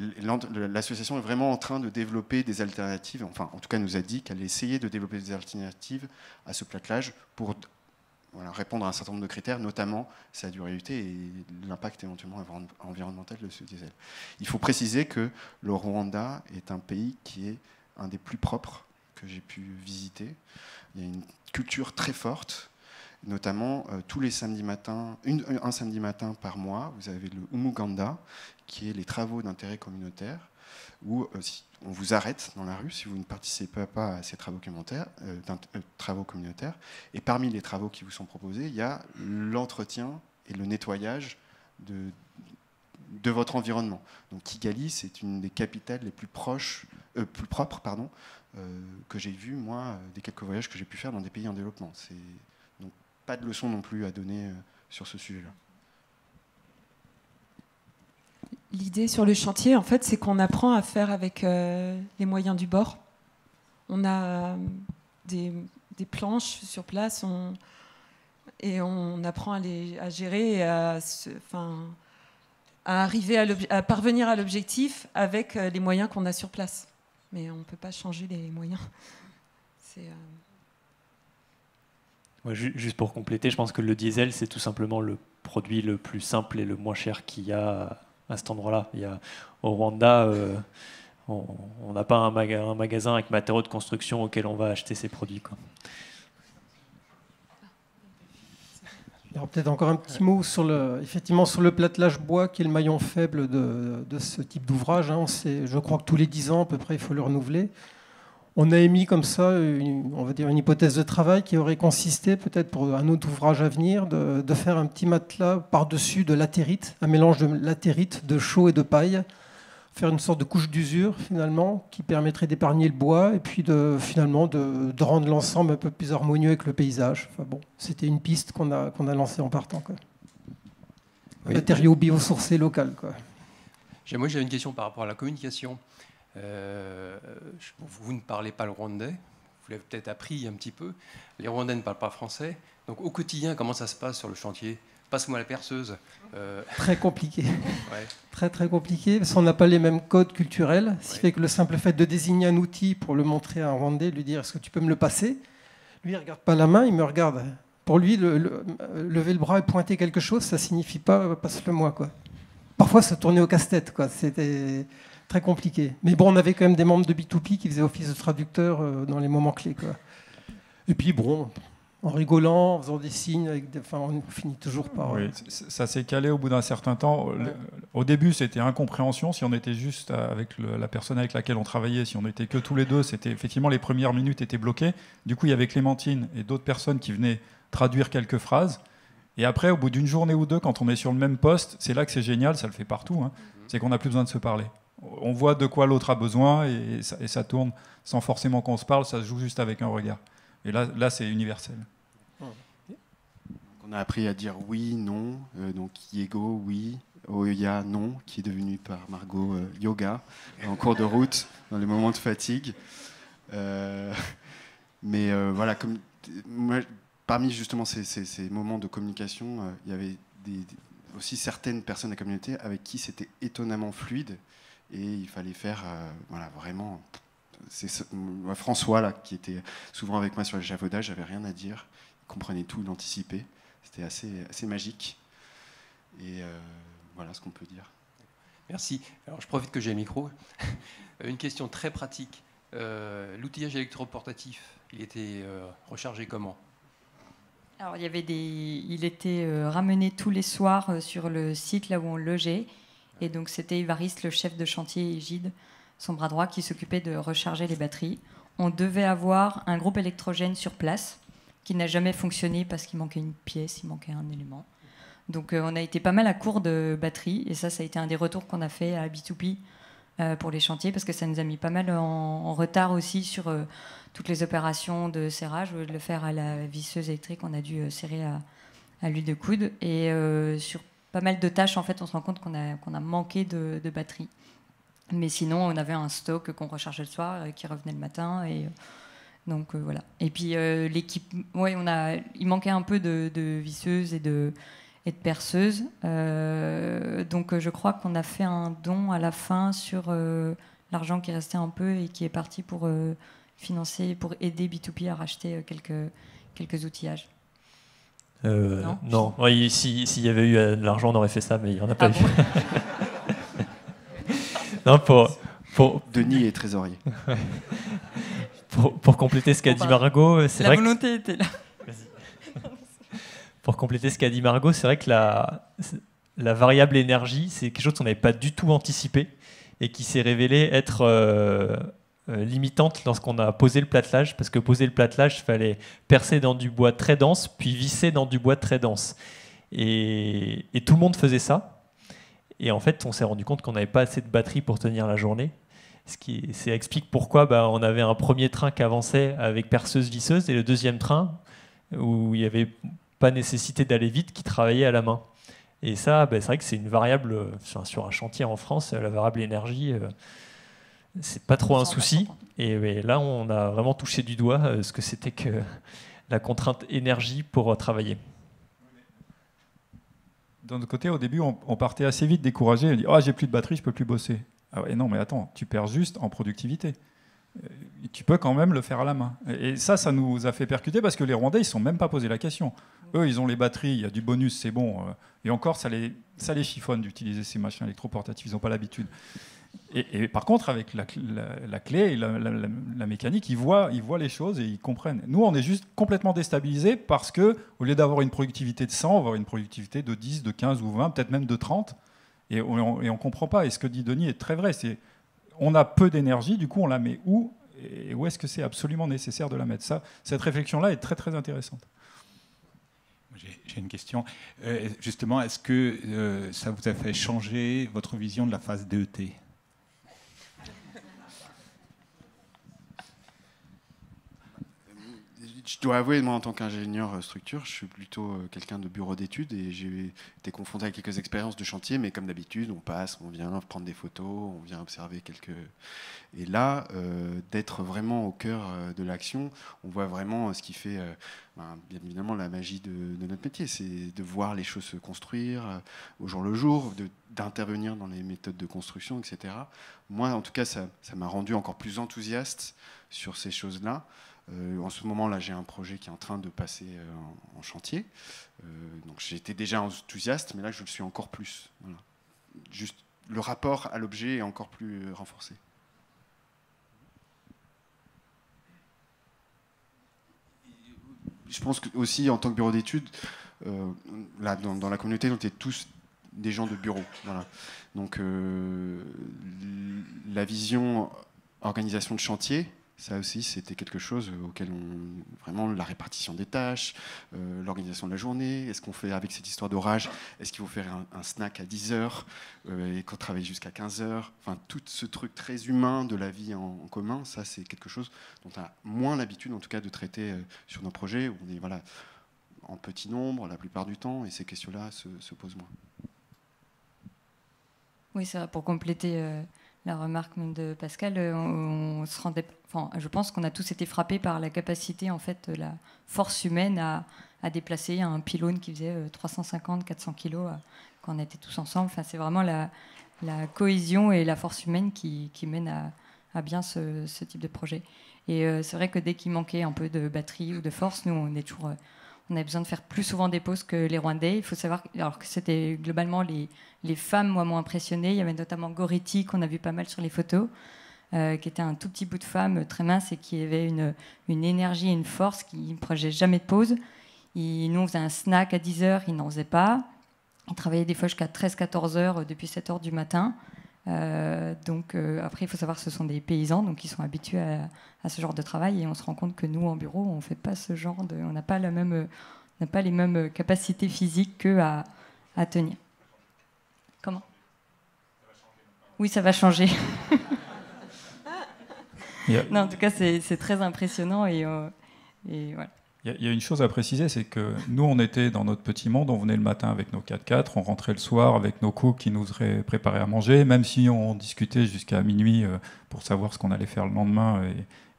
l'association est vraiment en train de développer des alternatives. Enfin, en tout cas, nous a dit qu'elle essayait de développer des alternatives à ce plaquelage pour répondre à un certain nombre de critères, notamment sa durabilité et l'impact éventuellement environnemental de ce diesel. Il faut préciser que le Rwanda est un pays qui est un des plus propres que j'ai pu visiter. Il y a une culture très forte, notamment tous les samedis matins, un samedi matin par mois, vous avez le Umuganda, qui est les travaux d'intérêt communautaire, où on vous arrête dans la rue si vous ne participez pas à ces travaux communautaires. Et parmi les travaux qui vous sont proposés, il y a l'entretien et le nettoyage de votre environnement. Donc Kigali, c'est une des capitales les plus propres que j'ai vues, moi, des quelques voyages que j'ai pu faire dans des pays en développement. Donc pas de leçon non plus à donner sur ce sujet-là. L'idée sur le chantier, en fait, c'est qu'on apprend à faire avec les moyens du bord. On a des planches sur place et on apprend à gérer et arriver à parvenir à l'objectif avec les moyens qu'on a sur place. Mais on ne peut pas changer les moyens. Ouais, juste pour compléter, je pense que le diesel, c'est tout simplement le produit le plus simple et le moins cher qu'il y a à cet endroit-là. Au Rwanda, on n'a pas un magasin avec matériaux de construction auquel on va acheter ces produits, quoi. Alors peut-être encore un petit mot effectivement sur le platelage bois, qui est le maillon faible de ce type d'ouvrage. Je crois que tous les 10 ans, à peu près, il faut le renouveler. On a émis comme ça, on va dire une hypothèse de travail qui aurait consisté, peut-être pour un autre ouvrage à venir, de faire un petit matelas par-dessus de latérite, un mélange de latérite, de chaux et de paille, faire une sorte de couche d'usure, finalement, qui permettrait d'épargner le bois et puis de rendre l'ensemble un peu plus harmonieux avec le paysage. Enfin, bon, c'était une piste qu'on a lancée en partant, quoi. Oui. Matériau biosourcé local, quoi. Moi, j'avais une question par rapport à la communication. Vous ne parlez pas le rwandais, vous l'avez peut-être appris un petit peu. Les Rwandais ne parlent pas français. Donc au quotidien, comment ça se passe sur le chantier? Passe-moi la perceuse. Très compliqué. Ouais. Très très compliqué, parce qu'on n'a pas les mêmes codes culturels. Ce qui fait que le simple fait de désigner un outil pour le montrer à un Rwandais, lui dire est-ce que tu peux me le passer, lui il ne regarde pas la main, il me regarde. Pour lui, lever le bras et pointer quelque chose, ça ne signifie pas passe-le-moi, quoi. Parfois, ça tournait au casse-tête, quoi. C'était très compliqué. Mais bon, on avait quand même des membres de B2P qui faisaient office de traducteurs dans les moments clés, quoi. Et puis bon, en rigolant, en faisant des signes, on finit toujours par... Oui, ça s'est calé au bout d'un certain temps. Ouais. Au début, c'était incompréhension. Si on était juste avec la personne avec laquelle on travaillait, si on n'était que tous les deux, c'était effectivement les premières minutes étaient bloquées. Du coup, il y avait Clémentine et d'autres personnes qui venaient traduire quelques phrases. Et après, au bout d'une journée ou deux, quand on est sur le même poste, c'est là que c'est génial, ça le fait partout, hein, c'est qu'on n'a plus besoin de se parler. On voit de quoi l'autre a besoin et ça tourne sans forcément qu'on se parle, ça se joue juste avec un regard. Et là c'est universel. On a appris à dire oui, non, donc Yego, oui, Oya, non, qui est devenu par Margot yoga, en cours de route, dans les moments de fatigue. Mais voilà, comme moi, parmi justement ces moments de communication, il y avait aussi certaines personnes de la communauté avec qui c'était étonnamment fluide et il fallait faire voilà, vraiment... François, là, qui était souvent avec moi sur l'échafaudage, j'avais rien à dire, il comprenait tout, il anticipait, c'était assez magique. Et voilà ce qu'on peut dire. Merci. Alors je profite que j'ai le micro. Une question très pratique. L'outillage électroportatif, il était rechargé comment ? Alors, il était ramené tous les soirs sur le site là où on logeait. Et donc, c'était Évariste, le chef de chantier, et Gide, son bras droit, qui s'occupait de recharger les batteries. On devait avoir un groupe électrogène sur place qui n'a jamais fonctionné parce qu'il manquait une pièce, il manquait un élément. Donc, on a été pas mal à court de batteries. Et ça a été un des retours qu'on a fait à B2P pour les chantiers parce que ça nous a mis pas mal en retard aussi sur... toutes les opérations de serrage, de le faire à la visseuse électrique, on a dû serrer à l'huile de coude. Et sur pas mal de tâches, en fait, on se rend compte qu'on a manqué de batterie. Mais sinon, on avait un stock qu'on rechargeait le soir et qui revenait le matin. Et, donc voilà. Et puis l'équipe, ouais, il manquait un peu de visseuses et de perceuses. Donc je crois qu'on a fait un don à la fin sur l'argent qui restait un peu et qui est parti pour... financer pour aider B2P à racheter quelques outillages. Non. Oui, s'il y avait eu de l'argent, on aurait fait ça, mais il n'y en a pas eu. Non, Denis est trésorier. Pour compléter ce qu'a dit Margot, c'est vrai que... La volonté était là. Pour compléter ce qu'a dit Margot, c'est vrai que la variable énergie, c'est quelque chose qu'on n'avait pas du tout anticipé et qui s'est révélé être... limitante lorsqu'on a posé le platelage, parce que poser le platelage, il fallait percer dans du bois très dense, puis visser dans du bois très dense. Et tout le monde faisait ça. Et en fait, on s'est rendu compte qu'on n'avait pas assez de batterie pour tenir la journée. Ça explique pourquoi on avait un premier train qui avançait avec perceuse-visseuse et le deuxième train, où il n'y avait pas nécessité d'aller vite, qui travaillait à la main. Et ça, c'est vrai que c'est une variable, sur un chantier en France, la variable énergie... c'est pas trop un souci. Et là, on a vraiment touché du doigt ce que c'était que la contrainte énergie pour travailler. D'un autre côté, au début, on partait assez vite découragé. On dit, oh, j'ai plus de batterie, je peux plus bosser. Ah ouais, non, mais attends, tu perds juste en productivité. Tu peux quand même le faire à la main. Et ça nous a fait percuter parce que les Rwandais, ils ne se sont même pas posé la question. Eux, ils ont les batteries, il y a du bonus, c'est bon. Et encore, ça les chiffonne d'utiliser ces machins électroportatifs, ils n'ont pas l'habitude. Et par contre, avec la clé et la mécanique, ils voient les choses et ils comprennent. Nous, on est juste complètement déstabilisés parce qu'au lieu d'avoir une productivité de 100, on va avoir une productivité de 10, de 15 ou 20, peut-être même de 30. Et on ne comprend pas. Et ce que dit Denis est très vrai. On a peu d'énergie, du coup, on la met où ? Et où est-ce que c'est absolument nécessaire de la mettre ? Cette réflexion-là est très, très intéressante. J'ai une question. Justement, est-ce que ça vous a fait changer votre vision de la phase DET ? Je dois avouer, moi, en tant qu'ingénieur structure, je suis plutôt quelqu'un de bureau d'études et j'ai été confronté à quelques expériences de chantier, mais comme d'habitude, on passe, on vient prendre des photos, on vient observer quelques... Et là, d'être vraiment au cœur de l'action, on voit vraiment ce qui fait, bien évidemment, la magie de notre métier. C'est de voir les choses se construire au jour le jour, d'intervenir dans les méthodes de construction, etc. Moi, en tout cas, ça m'a rendu encore plus enthousiaste sur ces choses-là. En ce moment-là, j'ai un projet qui est en train de passer en chantier. Donc j'étais déjà enthousiaste, mais là, je le suis encore plus. Voilà. Juste, le rapport à l'objet est encore plus renforcé. Je pense que aussi, en tant que bureau d'études, là, dans la communauté, on était tous des gens de bureau. Voilà. Donc la vision organisation de chantier, ça aussi, c'était quelque chose auquel vraiment la répartition des tâches, l'organisation de la journée, est-ce qu'on fait avec cette histoire d'orage, est-ce qu'il faut faire un snack à 10h et qu'on travaille jusqu'à 15h, enfin tout ce truc très humain de la vie en commun, ça c'est quelque chose dont on a moins l'habitude en tout cas de traiter sur nos projets, où on est voilà, en petit nombre la plupart du temps et ces questions-là se posent moins. Oui, ça pour compléter... la remarque de Pascal, on se rendait, enfin, je pense qu'on a tous été frappés par la capacité, en fait, la force humaine à déplacer un pylône qui faisait 350-400 kilos quand on était tous ensemble. Enfin, c'est vraiment la cohésion et la force humaine qui mène à bien ce type de projet. Et c'est vrai que dès qu'il manquait un peu de batterie ou de force, nous, on avait besoin de faire plus souvent des pauses que les Rwandais. Il faut savoir alors que c'était globalement les femmes, moi, m'ont impressionné. Il y avait notamment Goretti, qu'on a vu pas mal sur les photos, qui était un tout petit bout de femme très mince et qui avait une énergie et une force qui ne prenait jamais de pause. Nous, on faisait un snack à 10h, il n'en faisait pas. Il travaillait des fois jusqu'à 13-14 heures depuis 7 heures du matin. Après, il faut savoir que ce sont des paysans, donc ils sont habitués à ce genre de travail, et on se rend compte que nous, en bureau, on fait pas ce genre de, on n'a pas les mêmes capacités physiques qu'eux à tenir. Comment ? Oui, ça va changer. Non, en tout cas, c'est très impressionnant et voilà. Il y a une chose à préciser, c'est que nous, on était dans notre petit monde, on venait le matin avec nos 4x4, on rentrait le soir avec nos cooks qui nous auraient préparé à manger, même si on discutait jusqu'à minuit pour savoir ce qu'on allait faire le lendemain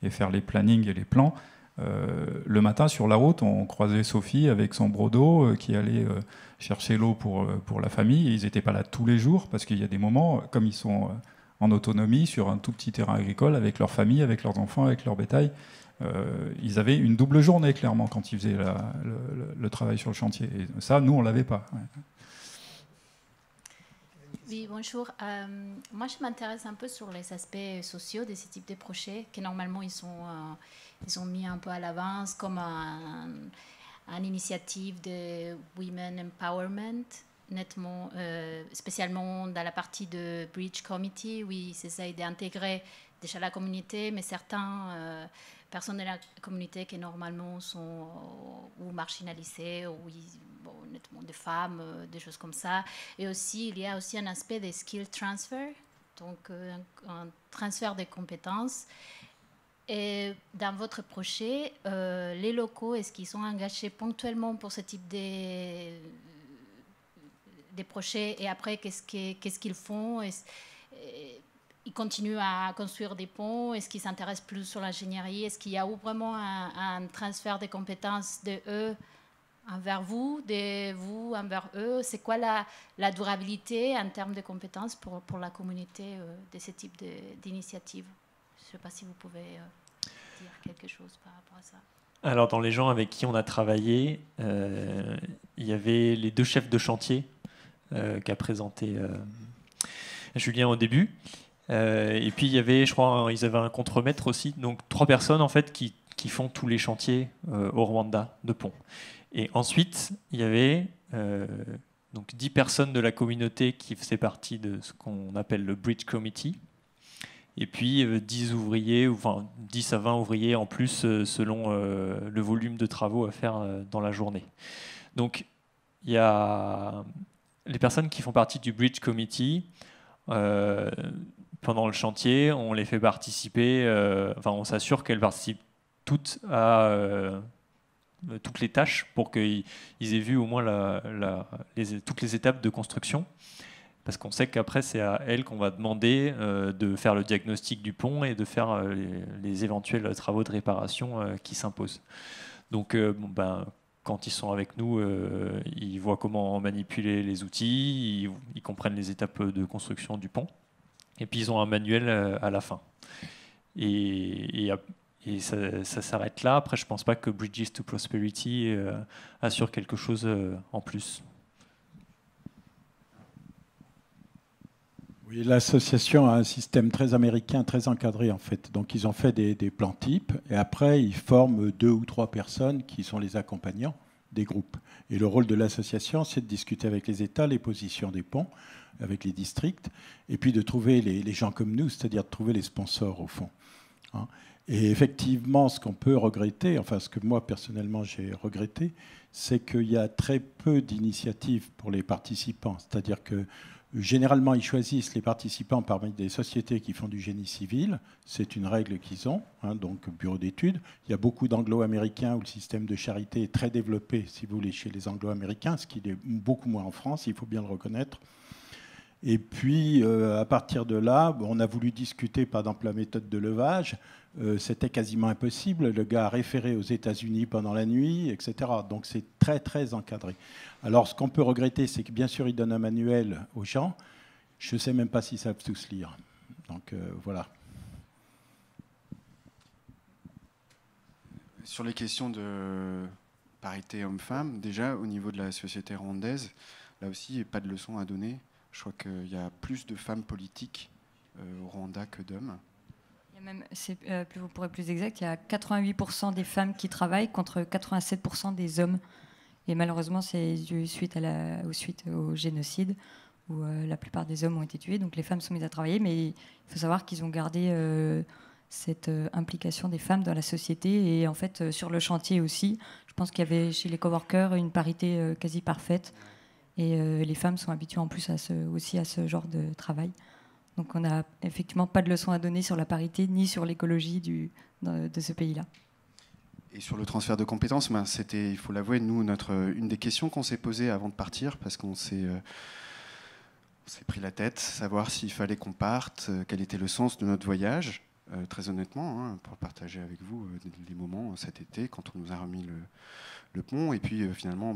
et faire les plannings et les plans. Le matin, sur la route, on croisait Sophie avec son brodo qui allait chercher l'eau pour la famille. Et ils n'étaient pas là tous les jours, parce qu'il y a des moments, comme ils sont en autonomie sur un tout petit terrain agricole, avec leur famille, avec leurs enfants, avec leur bétail, ils avaient une double journée, clairement, quand ils faisaient le travail sur le chantier. Et ça, nous, on ne l'avait pas. Ouais. Oui, bonjour. Moi, je m'intéresse un peu sur les aspects sociaux de ce type de projets, que normalement, ils sont mis un peu à l'avance comme une initiative de Women Empowerment, nettement, spécialement dans la partie de Bridge Committee, où ils essayent d'intégrer déjà la communauté, mais certains personnes de la communauté qui normalement sont ou marginalisées, ou nettement des femmes, des choses comme ça. Et aussi, il y a aussi un aspect de skill transfer, donc un transfert de compétences. Et dans votre projet, les locaux, est-ce qu'ils sont engagés ponctuellement pour ce type de projets, et après, qu'est-ce qu'ils font? Ils continuent à construire des ponts? Est-ce qu'ils s'intéressent plus sur l'ingénierie? Est-ce qu'il y a vraiment un transfert de compétences de eux envers vous, vous envers eux? C'est quoi la durabilité en termes de compétences pour la communauté de ce type d'initiative? Je ne sais pas si vous pouvez dire quelque chose par rapport à ça. Alors, dans les gens avec qui on a travaillé, il y avait les 2 chefs de chantier qu'a présenté Julien au début. Et puis, il y avait, je crois, ils avaient un contremaître aussi. Donc, 3 personnes, en fait, qui font tous les chantiers au Rwanda de pont. Et ensuite, il y avait donc 10 personnes de la communauté qui faisaient partie de ce qu'on appelle le Bridge Committee. Et puis 10 ouvriers, enfin 10 à 20 ouvriers en plus selon le volume de travaux à faire dans la journée. Donc il y a les personnes qui font partie du Bridge Committee. Pendant le chantier, on les fait participer, on s'assure qu'elles participent toutes à toutes les tâches pour qu'ils aient vu au moins toutes les étapes de construction. Parce qu'on sait qu'après, c'est à elles qu'on va demander de faire le diagnostic du pont et de faire les éventuels travaux de réparation qui s'imposent. Donc, quand ils sont avec nous, ils voient comment manipuler les outils, ils comprennent les étapes de construction du pont. Et puis, ils ont un manuel à la fin. Et ça s'arrête là. Après, je ne pense pas que Bridges to Prosperity assure quelque chose en plus. Oui, l'association a un système très américain, très encadré en fait. Donc ils ont fait des plans types et après ils forment 2 ou 3 personnes qui sont les accompagnants des groupes. Et le rôle de l'association, c'est de discuter avec les États, les positions des ponts, avec les districts, et puis de trouver les gens comme nous, c'est-à-dire de trouver les sponsors au fond. Hein. Et effectivement, ce qu'on peut regretter, enfin ce que moi personnellement j'ai regretté, c'est qu'il y a très peu d'initiatives pour les participants. C'est-à-dire que généralement, ils choisissent les participants parmi des sociétés qui font du génie civil. C'est une règle qu'ils ont, hein, donc bureau d'études. Il y a beaucoup d'anglo-américains où le système de charité est très développé, si vous voulez, chez les anglo-américains, ce qui est beaucoup moins en France, il faut bien le reconnaître. Et puis, à partir de là, on a voulu discuter, par exemple, la méthode de levage. C'était quasiment impossible. Le gars a référé aux États-Unis pendant la nuit, etc. Donc, c'est très, très encadré. Alors, ce qu'on peut regretter, c'est que, bien sûr, ils donnent un manuel aux gens. Je ne sais même pas s'ils savent tous lire. Donc, voilà. Sur les questions de parité homme-femme, déjà, au niveau de la société rwandaise, là aussi, il n'y a pas de leçon à donner. Je crois qu'il y a plus de femmes politiques au Rwanda que d'hommes. Pour être plus exact, il y a 88% des femmes qui travaillent contre 87% des hommes. Et malheureusement, c'est suite au génocide où la plupart des hommes ont été tués. Donc les femmes sont mises à travailler, mais il faut savoir qu'ils ont gardé cette implication des femmes dans la société. Et en fait, sur le chantier aussi, je pense qu'il y avait chez les coworkers une parité quasi parfaite. Et les femmes sont habituées en plus aussi à ce genre de travail. Donc on n'a effectivement pas de leçon à donner sur la parité ni sur l'écologie de ce pays-là. Et sur le transfert de compétences, c'était, il faut l'avouer, nous, une des questions qu'on s'est posées avant de partir, parce qu'on s'est pris la tête, savoir s'il fallait qu'on parte, quel était le sens de notre voyage, très honnêtement, hein, pour partager avec vous les moments cet été, quand on nous a remis le pont. Et puis finalement,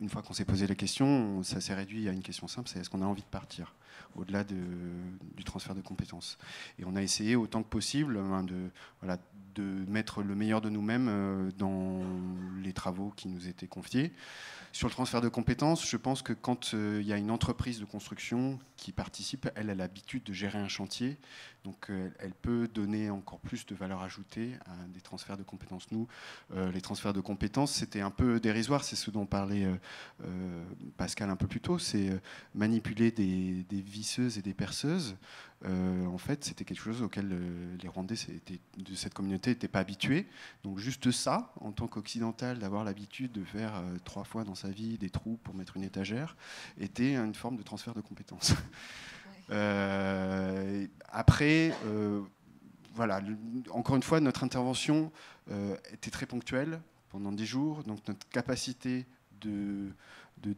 une fois qu'on s'est posé la question, ça s'est réduit à une question simple, c'est est-ce qu'on a envie de partir au-delà du transfert de compétences. Et on a essayé autant que possible de mettre le meilleur de nous-mêmes dans les travaux qui nous étaient confiés. Sur le transfert de compétences, je pense que quand il y a une entreprise de construction qui participe, elle a l'habitude de gérer un chantier, donc elle peut donner encore plus de valeur ajoutée à des transferts de compétences. Nous, les transferts de compétences, c'était un peu dérisoire, c'est ce dont parlait Pascal un peu plus tôt, c'est manipuler des visseuses et des perceuses. En fait, c'était quelque chose auquel les Rwandais de cette communauté n'étaient pas habitués. Donc juste ça, en tant qu'occidental, d'avoir l'habitude de faire 3 fois dans sa vie des trous pour mettre une étagère, était une forme de transfert de compétences. Après, voilà, encore une fois, notre intervention était très ponctuelle pendant 10 jours, donc notre capacité de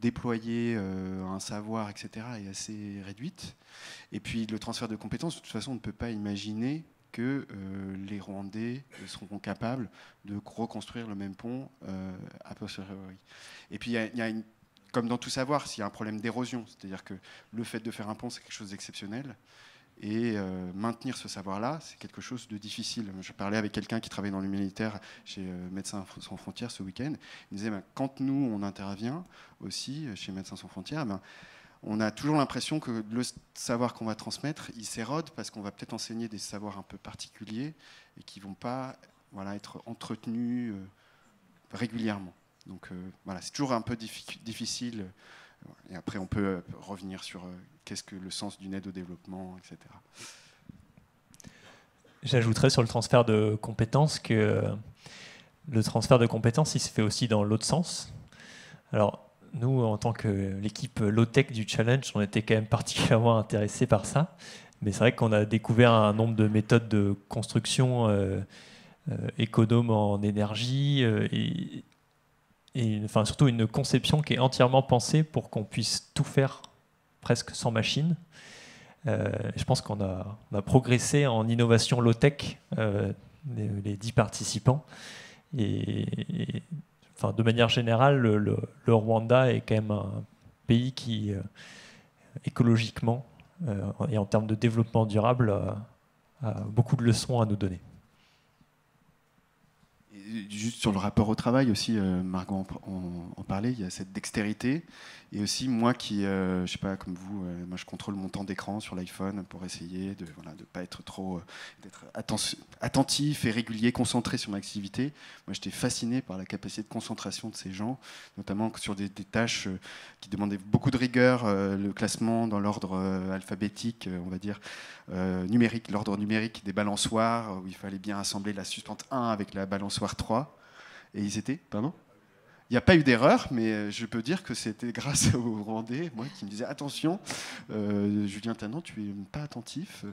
déployer un savoir, etc., est assez réduite. Et puis le transfert de compétences, de toute façon, on ne peut pas imaginer que les Rwandais seront capables de reconstruire le même pont a posteriori. Et puis il y a comme dans tout savoir, s'il y a un problème d'érosion, c'est-à-dire que le fait de faire un pont, c'est quelque chose d'exceptionnel. Et maintenir ce savoir-là, c'est quelque chose de difficile. Je parlais avec quelqu'un qui travaille dans le militaire chez Médecins sans frontières ce week-end. Il disait, quand nous, on intervient aussi chez Médecins sans frontières, on a toujours l'impression que le savoir qu'on va transmettre, il s'érode parce qu'on va peut-être enseigner des savoirs un peu particuliers et qui ne vont pas être entretenus régulièrement. Donc c'est toujours un peu difficile. Et après, on peut revenir sur qu'est-ce que le sens d'une aide au développement, etc. J'ajouterais sur le transfert de compétences que le transfert de compétences, il se fait aussi dans l'autre sens. Alors, nous, en tant que l'équipe low-tech du challenge, on était quand même particulièrement intéressés par ça. Mais c'est vrai qu'on a découvert un nombre de méthodes de construction économes en énergie et surtout une conception qui est entièrement pensée pour qu'on puisse tout faire presque sans machine. Je pense qu'on a progressé en innovation low-tech, les 10 participants. Et de manière générale, le Rwanda est quand même un pays qui, écologiquement et en termes de développement durable, a beaucoup de leçons à nous donner. Juste sur le rapport au travail aussi, Margot en parlait, il y a cette dextérité. Et aussi, moi qui, je ne sais pas, comme vous, moi je contrôle mon temps d'écran sur l'iPhone pour essayer de ne pas être trop d'être attentif et régulier, concentré sur mon activité. Moi j'étais fasciné par la capacité de concentration de ces gens, notamment sur des tâches qui demandaient beaucoup de rigueur, le classement dans l'ordre alphabétique, on va dire, numérique, l'ordre numérique des balançoires, où il fallait bien assembler la suspente 1 avec la balançoire 3. Et ils étaient, pardon ? Il n'y a pas eu d'erreur, mais je peux dire que c'était grâce aux Rwandais, moi, qui me disaient attention, Julien Tannant, tu n'es pas attentif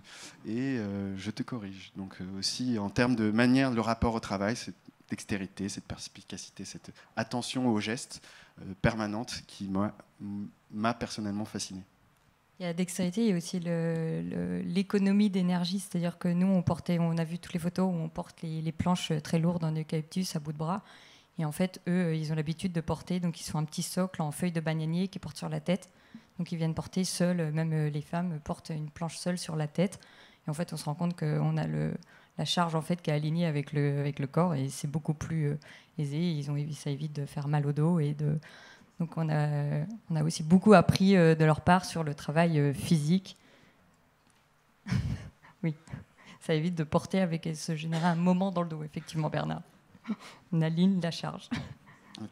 et je te corrige. Donc aussi, en termes de manière, le rapport au travail, cette dextérité, cette perspicacité, cette attention aux gestes permanente qui m'a personnellement fasciné. Il y a la dextérité, il y a aussi l'économie d'énergie, c'est-à-dire que nous, on a vu toutes les photos où on porte les planches très lourdes en eucalyptus à bout de bras. Et en fait, eux, ils ont l'habitude de porter, donc ils font un petit socle en feuilles de bananier qu'ils portent sur la tête. Donc ils viennent porter seuls, même les femmes portent une planche seule sur la tête. Et en fait, on se rend compte qu'on a la charge en fait, qui est alignée avec le corps et c'est beaucoup plus aisé. Ça évite de faire mal au dos. Donc on a aussi beaucoup appris de leur part sur le travail physique. Oui, ça évite de porter avec se générer un moment dans le dos, effectivement, Bernard. On aligne la charge.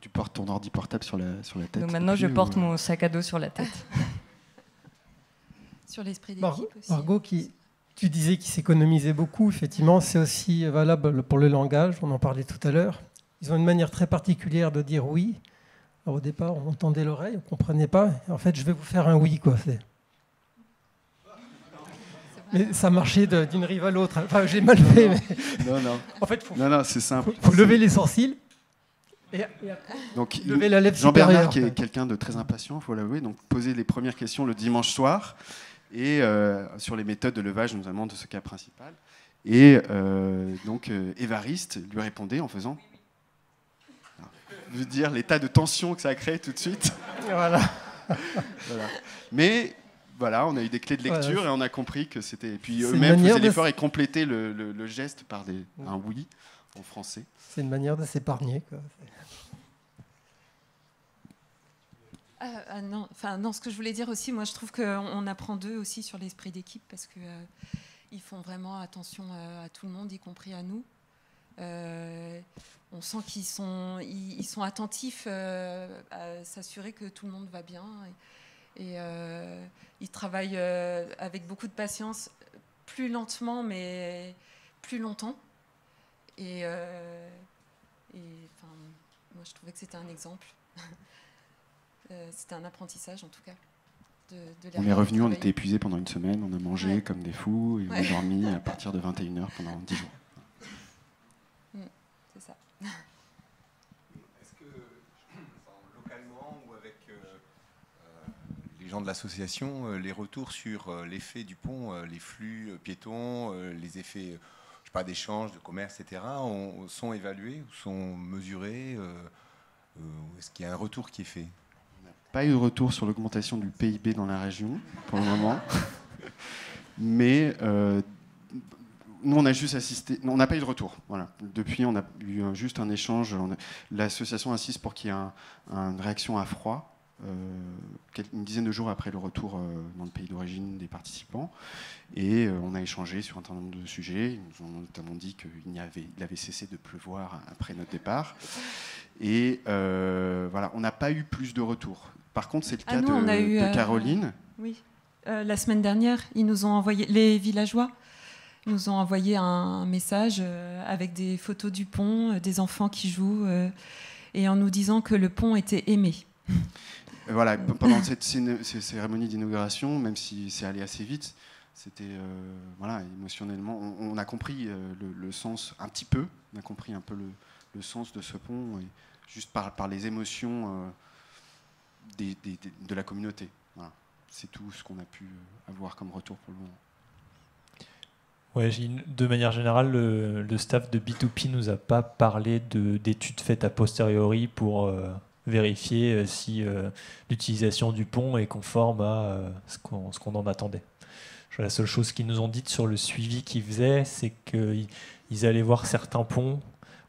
Tu portes ton ordi portable sur la tête. Donc maintenant, je porte mon sac à dos sur la tête. Sur l'esprit d'équipe aussi. Margot, tu disais qu'il s'économisait beaucoup. Effectivement, c'est aussi valable pour le langage. On en parlait tout à l'heure. Ils ont une manière très particulière de dire oui. Alors, au départ, on tendait l'oreille, on ne comprenait pas. En fait, je vais vous faire un oui, quoi. Mais ça marchait d'une rive à l'autre. Enfin, j'ai mal fait. Mais... Non. En fait, c'est simple. Faut lever les sourcils et après, donc, lever la lèvre Jean-Bernard, supérieure. qui est quelqu'un de très impatient, il faut l'avouer, donc poser les premières questions le dimanche soir et sur les méthodes de levage, notamment de ce cas principal. Et donc, Évariste lui répondait en faisant... Vous dire l'état de tension que ça a créé tout de suite. Voilà. Mais... Voilà, on a eu des clés de lecture et on a compris que c'était... Et puis C'est eux-mêmes faisaient l'effort et complétaient le geste par un oui en français. C'est une manière de s'épargner, quoi. Non, ce que je voulais dire aussi, moi je trouve qu'on apprend d'eux aussi sur l'esprit d'équipe parce qu'ils font vraiment attention à tout le monde, y compris à nous. On sent qu'ils sont attentifs à s'assurer que tout le monde va bien. Et ils travaillent avec beaucoup de patience, plus lentement, mais plus longtemps. Et moi, je trouvais que c'était un exemple. C'était un apprentissage, en tout cas. On est revenu, on était épuisés pendant une semaine, on a mangé comme des fous, et on a dormi à partir de 21h pendant 10 jours. C'est ça. Est-ce que, localement ou avec les gens de l'association, les retours sur l'effet du pont, les flux piétons, les effets pas d'échange, de commerce, etc., sont évalués ou sont mesurés est-ce qu'il y a un retour qui est fait? On n'a pas eu de retour sur l'augmentation du PIB dans la région, pour le moment. Mais nous, on a juste assisté... Non, on n'a pas eu de retour. Voilà. Depuis, on a eu juste un échange. L'association insiste pour qu'il y ait une réaction à froid, une dizaine de jours après le retour dans le pays d'origine des participants. Et on a échangé sur un certain nombre de sujets. Ils nous ont notamment dit qu'il avait cessé de pleuvoir après notre départ. Et voilà, on n'a pas eu plus de retours. Par contre, c'est le cas de Caroline. Oui, la semaine dernière, ils nous ont envoyé, les villageois nous ont envoyé un message avec des photos du pont, des enfants qui jouent, et en nous disant que le pont était aimé. Voilà, pendant cette cérémonie d'inauguration, même si c'est allé assez vite, c'était voilà, émotionnellement, on a compris le sens un petit peu, on a compris un peu le sens de ce pont, et juste par les émotions de la communauté. Voilà. C'est tout ce qu'on a pu avoir comme retour pour le moment. Ouais, de manière générale, le staff de B2P nous a pas parlé d'études faites a posteriori pour vérifier si l'utilisation du pont est conforme à ce qu'on en attendait. La seule chose qu'ils nous ont dite sur le suivi qu'ils faisaient, c'est qu'ils allaient voir certains ponts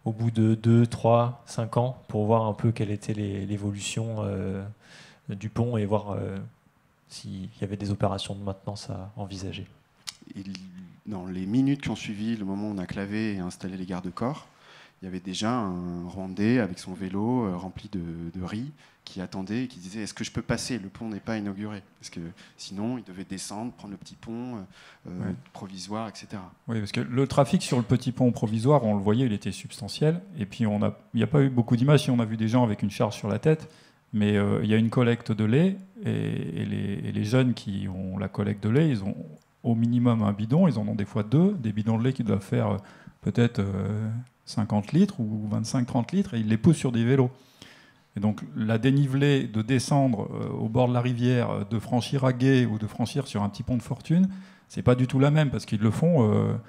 au bout de 2, 3, 5 ans pour voir un peu quelle était l'évolution du pont et voir s'il y avait des opérations de maintenance à envisager. Dans les minutes qui ont suivi le moment où on a clavé et installé les garde-corps, il y avait déjà un Rwandais avec son vélo rempli de riz qui attendait et qui disait « Est-ce que je peux passer? Le pont n'est pas inauguré. » Parce que sinon, il devait descendre, prendre le petit pont provisoire, etc. Oui, parce que le trafic sur le petit pont provisoire, on le voyait, il était substantiel. Et puis, il n'y a pas eu beaucoup d'images. Si on a vu des gens avec une charge sur la tête, mais il y a une collecte de lait et les jeunes qui ont la collecte de lait, ils ont au minimum un bidon, ils en ont des fois 2, des bidons de lait qui doivent faire peut-être 50 litres ou 25-30 litres, et ils les poussent sur des vélos. Et donc la dénivelée de descendre au bord de la rivière, de franchir à gué ou de franchir sur un petit pont de fortune, c'est pas du tout la même, parce qu'ils le font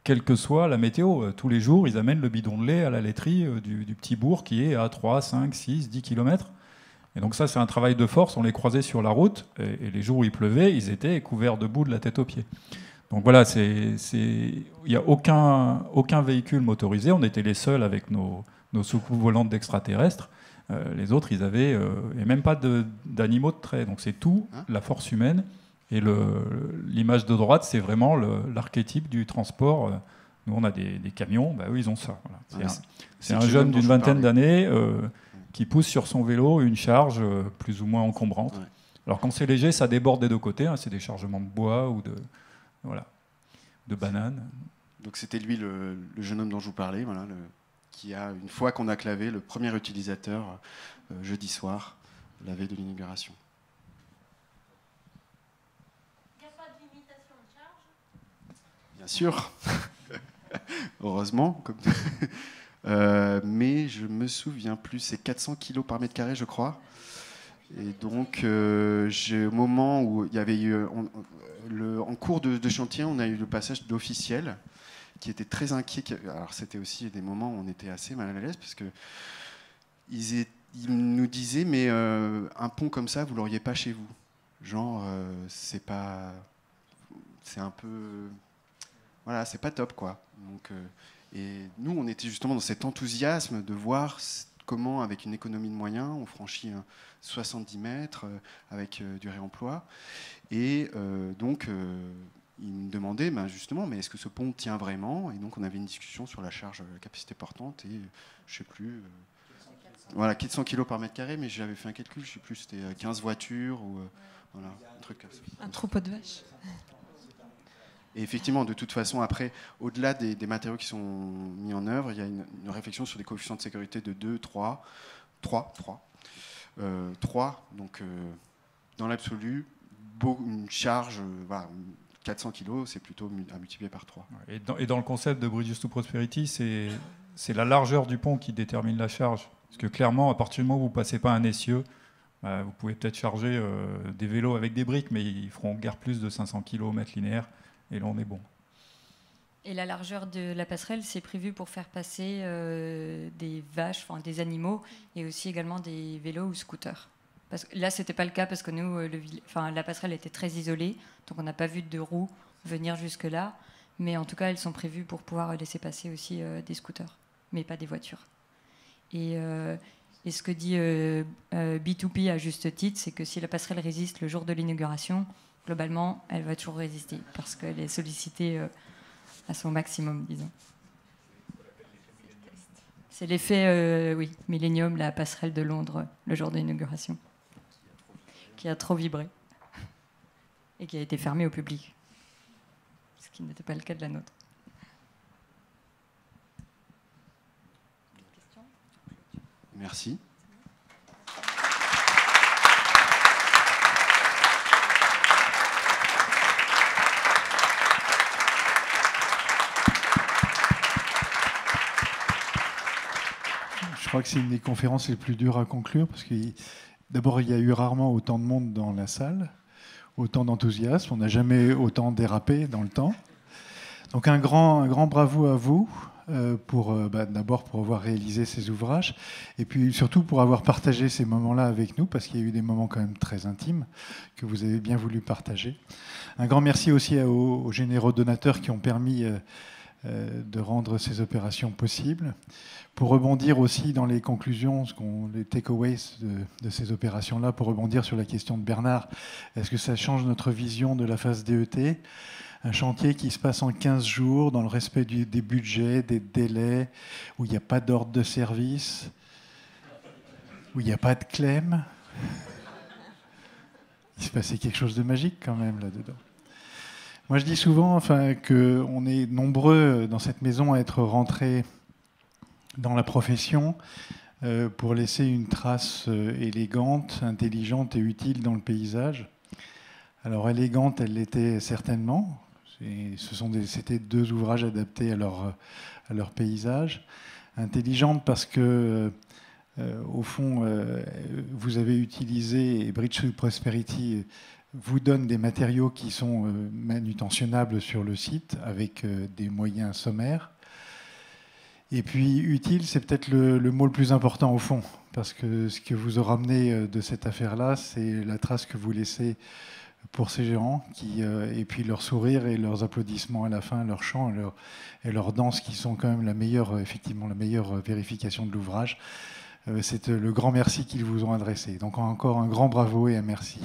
quelle que soit la météo. Tous les jours, ils amènent le bidon de lait à la laiterie du petit bourg qui est à 3, 5, 6, 10 km. Et donc ça, c'est un travail de force. On les croisait sur la route, et les jours où il pleuvait, ils étaient couverts de boue de la tête aux pieds. Donc voilà, il n'y a aucun véhicule motorisé. On était les seuls avec nos soucoupes volantes d'extraterrestres. Les autres, ils avaient et même pas d'animaux de trait. Donc c'est tout la force humaine. Et l'image de droite, c'est vraiment l'archétype du transport. Nous, on a des camions, bah, eux, ils ont ça. Voilà. C'est un jeune d'une vingtaine d'années qui pousse sur son vélo une charge plus ou moins encombrante. Ouais. Alors quand c'est léger, ça déborde des deux côtés. Hein, c'est des chargements de bois ou de bananes. Donc c'était lui, le jeune homme dont je vous parlais, voilà, qui a, une fois qu'on a clavé, le premier utilisateur jeudi soir, la veille de l'inauguration. Il n'y a pas de limitation de charge? Bien sûr. Heureusement. Mais je me souviens plus, c'est 400 kg par mètre carré, je crois. Et donc, au moment où il y avait eu, en cours de chantier, on a eu le passage d'officiels qui étaient très inquiets. Alors, c'était aussi des moments où on était assez mal à l'aise parce que ils nous disaient, mais un pont comme ça, vous l'auriez pas chez vous. Genre, c'est un peu, voilà, c'est pas top, quoi. Donc, et nous, on était justement dans cet enthousiasme de voir comment, avec une économie de moyens, on franchit 70 mètres avec du réemploi. Et donc, ils me demandaient justement, mais est-ce que ce pont tient vraiment? Et donc, on avait une discussion sur la charge, la capacité portante, et je ne sais plus, voilà, 400 kg par mètre carré, mais j'avais fait un calcul, je ne sais plus, c'était 15 voitures, ou voilà, un truc comme ça. Un troupeau de vaches. Et effectivement, de toute façon, après, au-delà des matériaux qui sont mis en œuvre, il y a une réflexion sur des coefficients de sécurité de 2, 3. 3. Donc, dans l'absolu, une charge, voilà, 400 kg, c'est plutôt à multiplier par 3. Et dans le concept de Bridges to Prosperity, c'est la largeur du pont qui détermine la charge. Parce que clairement, à partir du moment où vous ne passez pas un essieu, vous pouvez peut-être charger des vélos avec des briques, mais ils feront guère plus de 500 kg au mètre linéaire, et là on est bon. Et la largeur de la passerelle, c'est prévu pour faire passer des vaches, enfin des animaux, et aussi également des vélos ou scooters. Parce que là, c'était pas le cas parce que nous, la passerelle était très isolée, donc on n'a pas vu de roues venir jusque-là. Mais en tout cas, elles sont prévues pour pouvoir laisser passer aussi des scooters, mais pas des voitures. Et ce que dit B2P à juste titre, c'est que si la passerelle résiste le jour de l'inauguration, globalement, elle va toujours résister parce qu'elle est sollicitée à son maximum, disons. C'est l'effet, oui, Millennium, la passerelle de Londres, le jour de l'inauguration, qui a trop vibré et qui a été fermée au public, ce qui n'était pas le cas de la nôtre. Merci. Je crois que c'est une des conférences les plus dures à conclure parce que d'abord, il y a eu rarement autant de monde dans la salle, autant d'enthousiasme. On n'a jamais autant dérapé dans le temps. Donc un grand bravo à vous d'abord pour avoir réalisé ces ouvrages et puis surtout pour avoir partagé ces moments-là avec nous parce qu'il y a eu des moments quand même très intimes que vous avez bien voulu partager. Un grand merci aussi aux généreux donateurs qui ont permis de rendre ces opérations possibles. Pour rebondir aussi dans les conclusions, les takeaways de ces opérations-là, pour rebondir sur la question de Bernard, est-ce que ça change notre vision de la phase DET ? Un chantier qui se passe en 15 jours, dans le respect des budgets, des délais, où il n'y a pas d'ordre de service, où il n'y a pas de clem. Il se passait quelque chose de magique quand même là-dedans. Moi je dis souvent qu'on est nombreux dans cette maison à être rentrés dans la profession pour laisser une trace élégante, intelligente et utile dans le paysage. Alors élégante, elle l'était certainement. C'était 2 ouvrages adaptés à leur paysage. Intelligente parce que, au fond, vous avez utilisé, et Bridge to Prosperity vous donne des matériaux qui sont manutentionnables sur le site avec des moyens sommaires. Et puis utile, c'est peut-être le mot le plus important au fond, parce que ce que vous aurez ramené de cette affaire-là, c'est la trace que vous laissez pour ces géants, et puis leur sourire et leurs applaudissements à la fin, leur chant et leur danse, qui sont quand même la meilleure vérification de l'ouvrage. C'est le grand merci qu'ils vous ont adressé. Donc encore un grand bravo et un merci.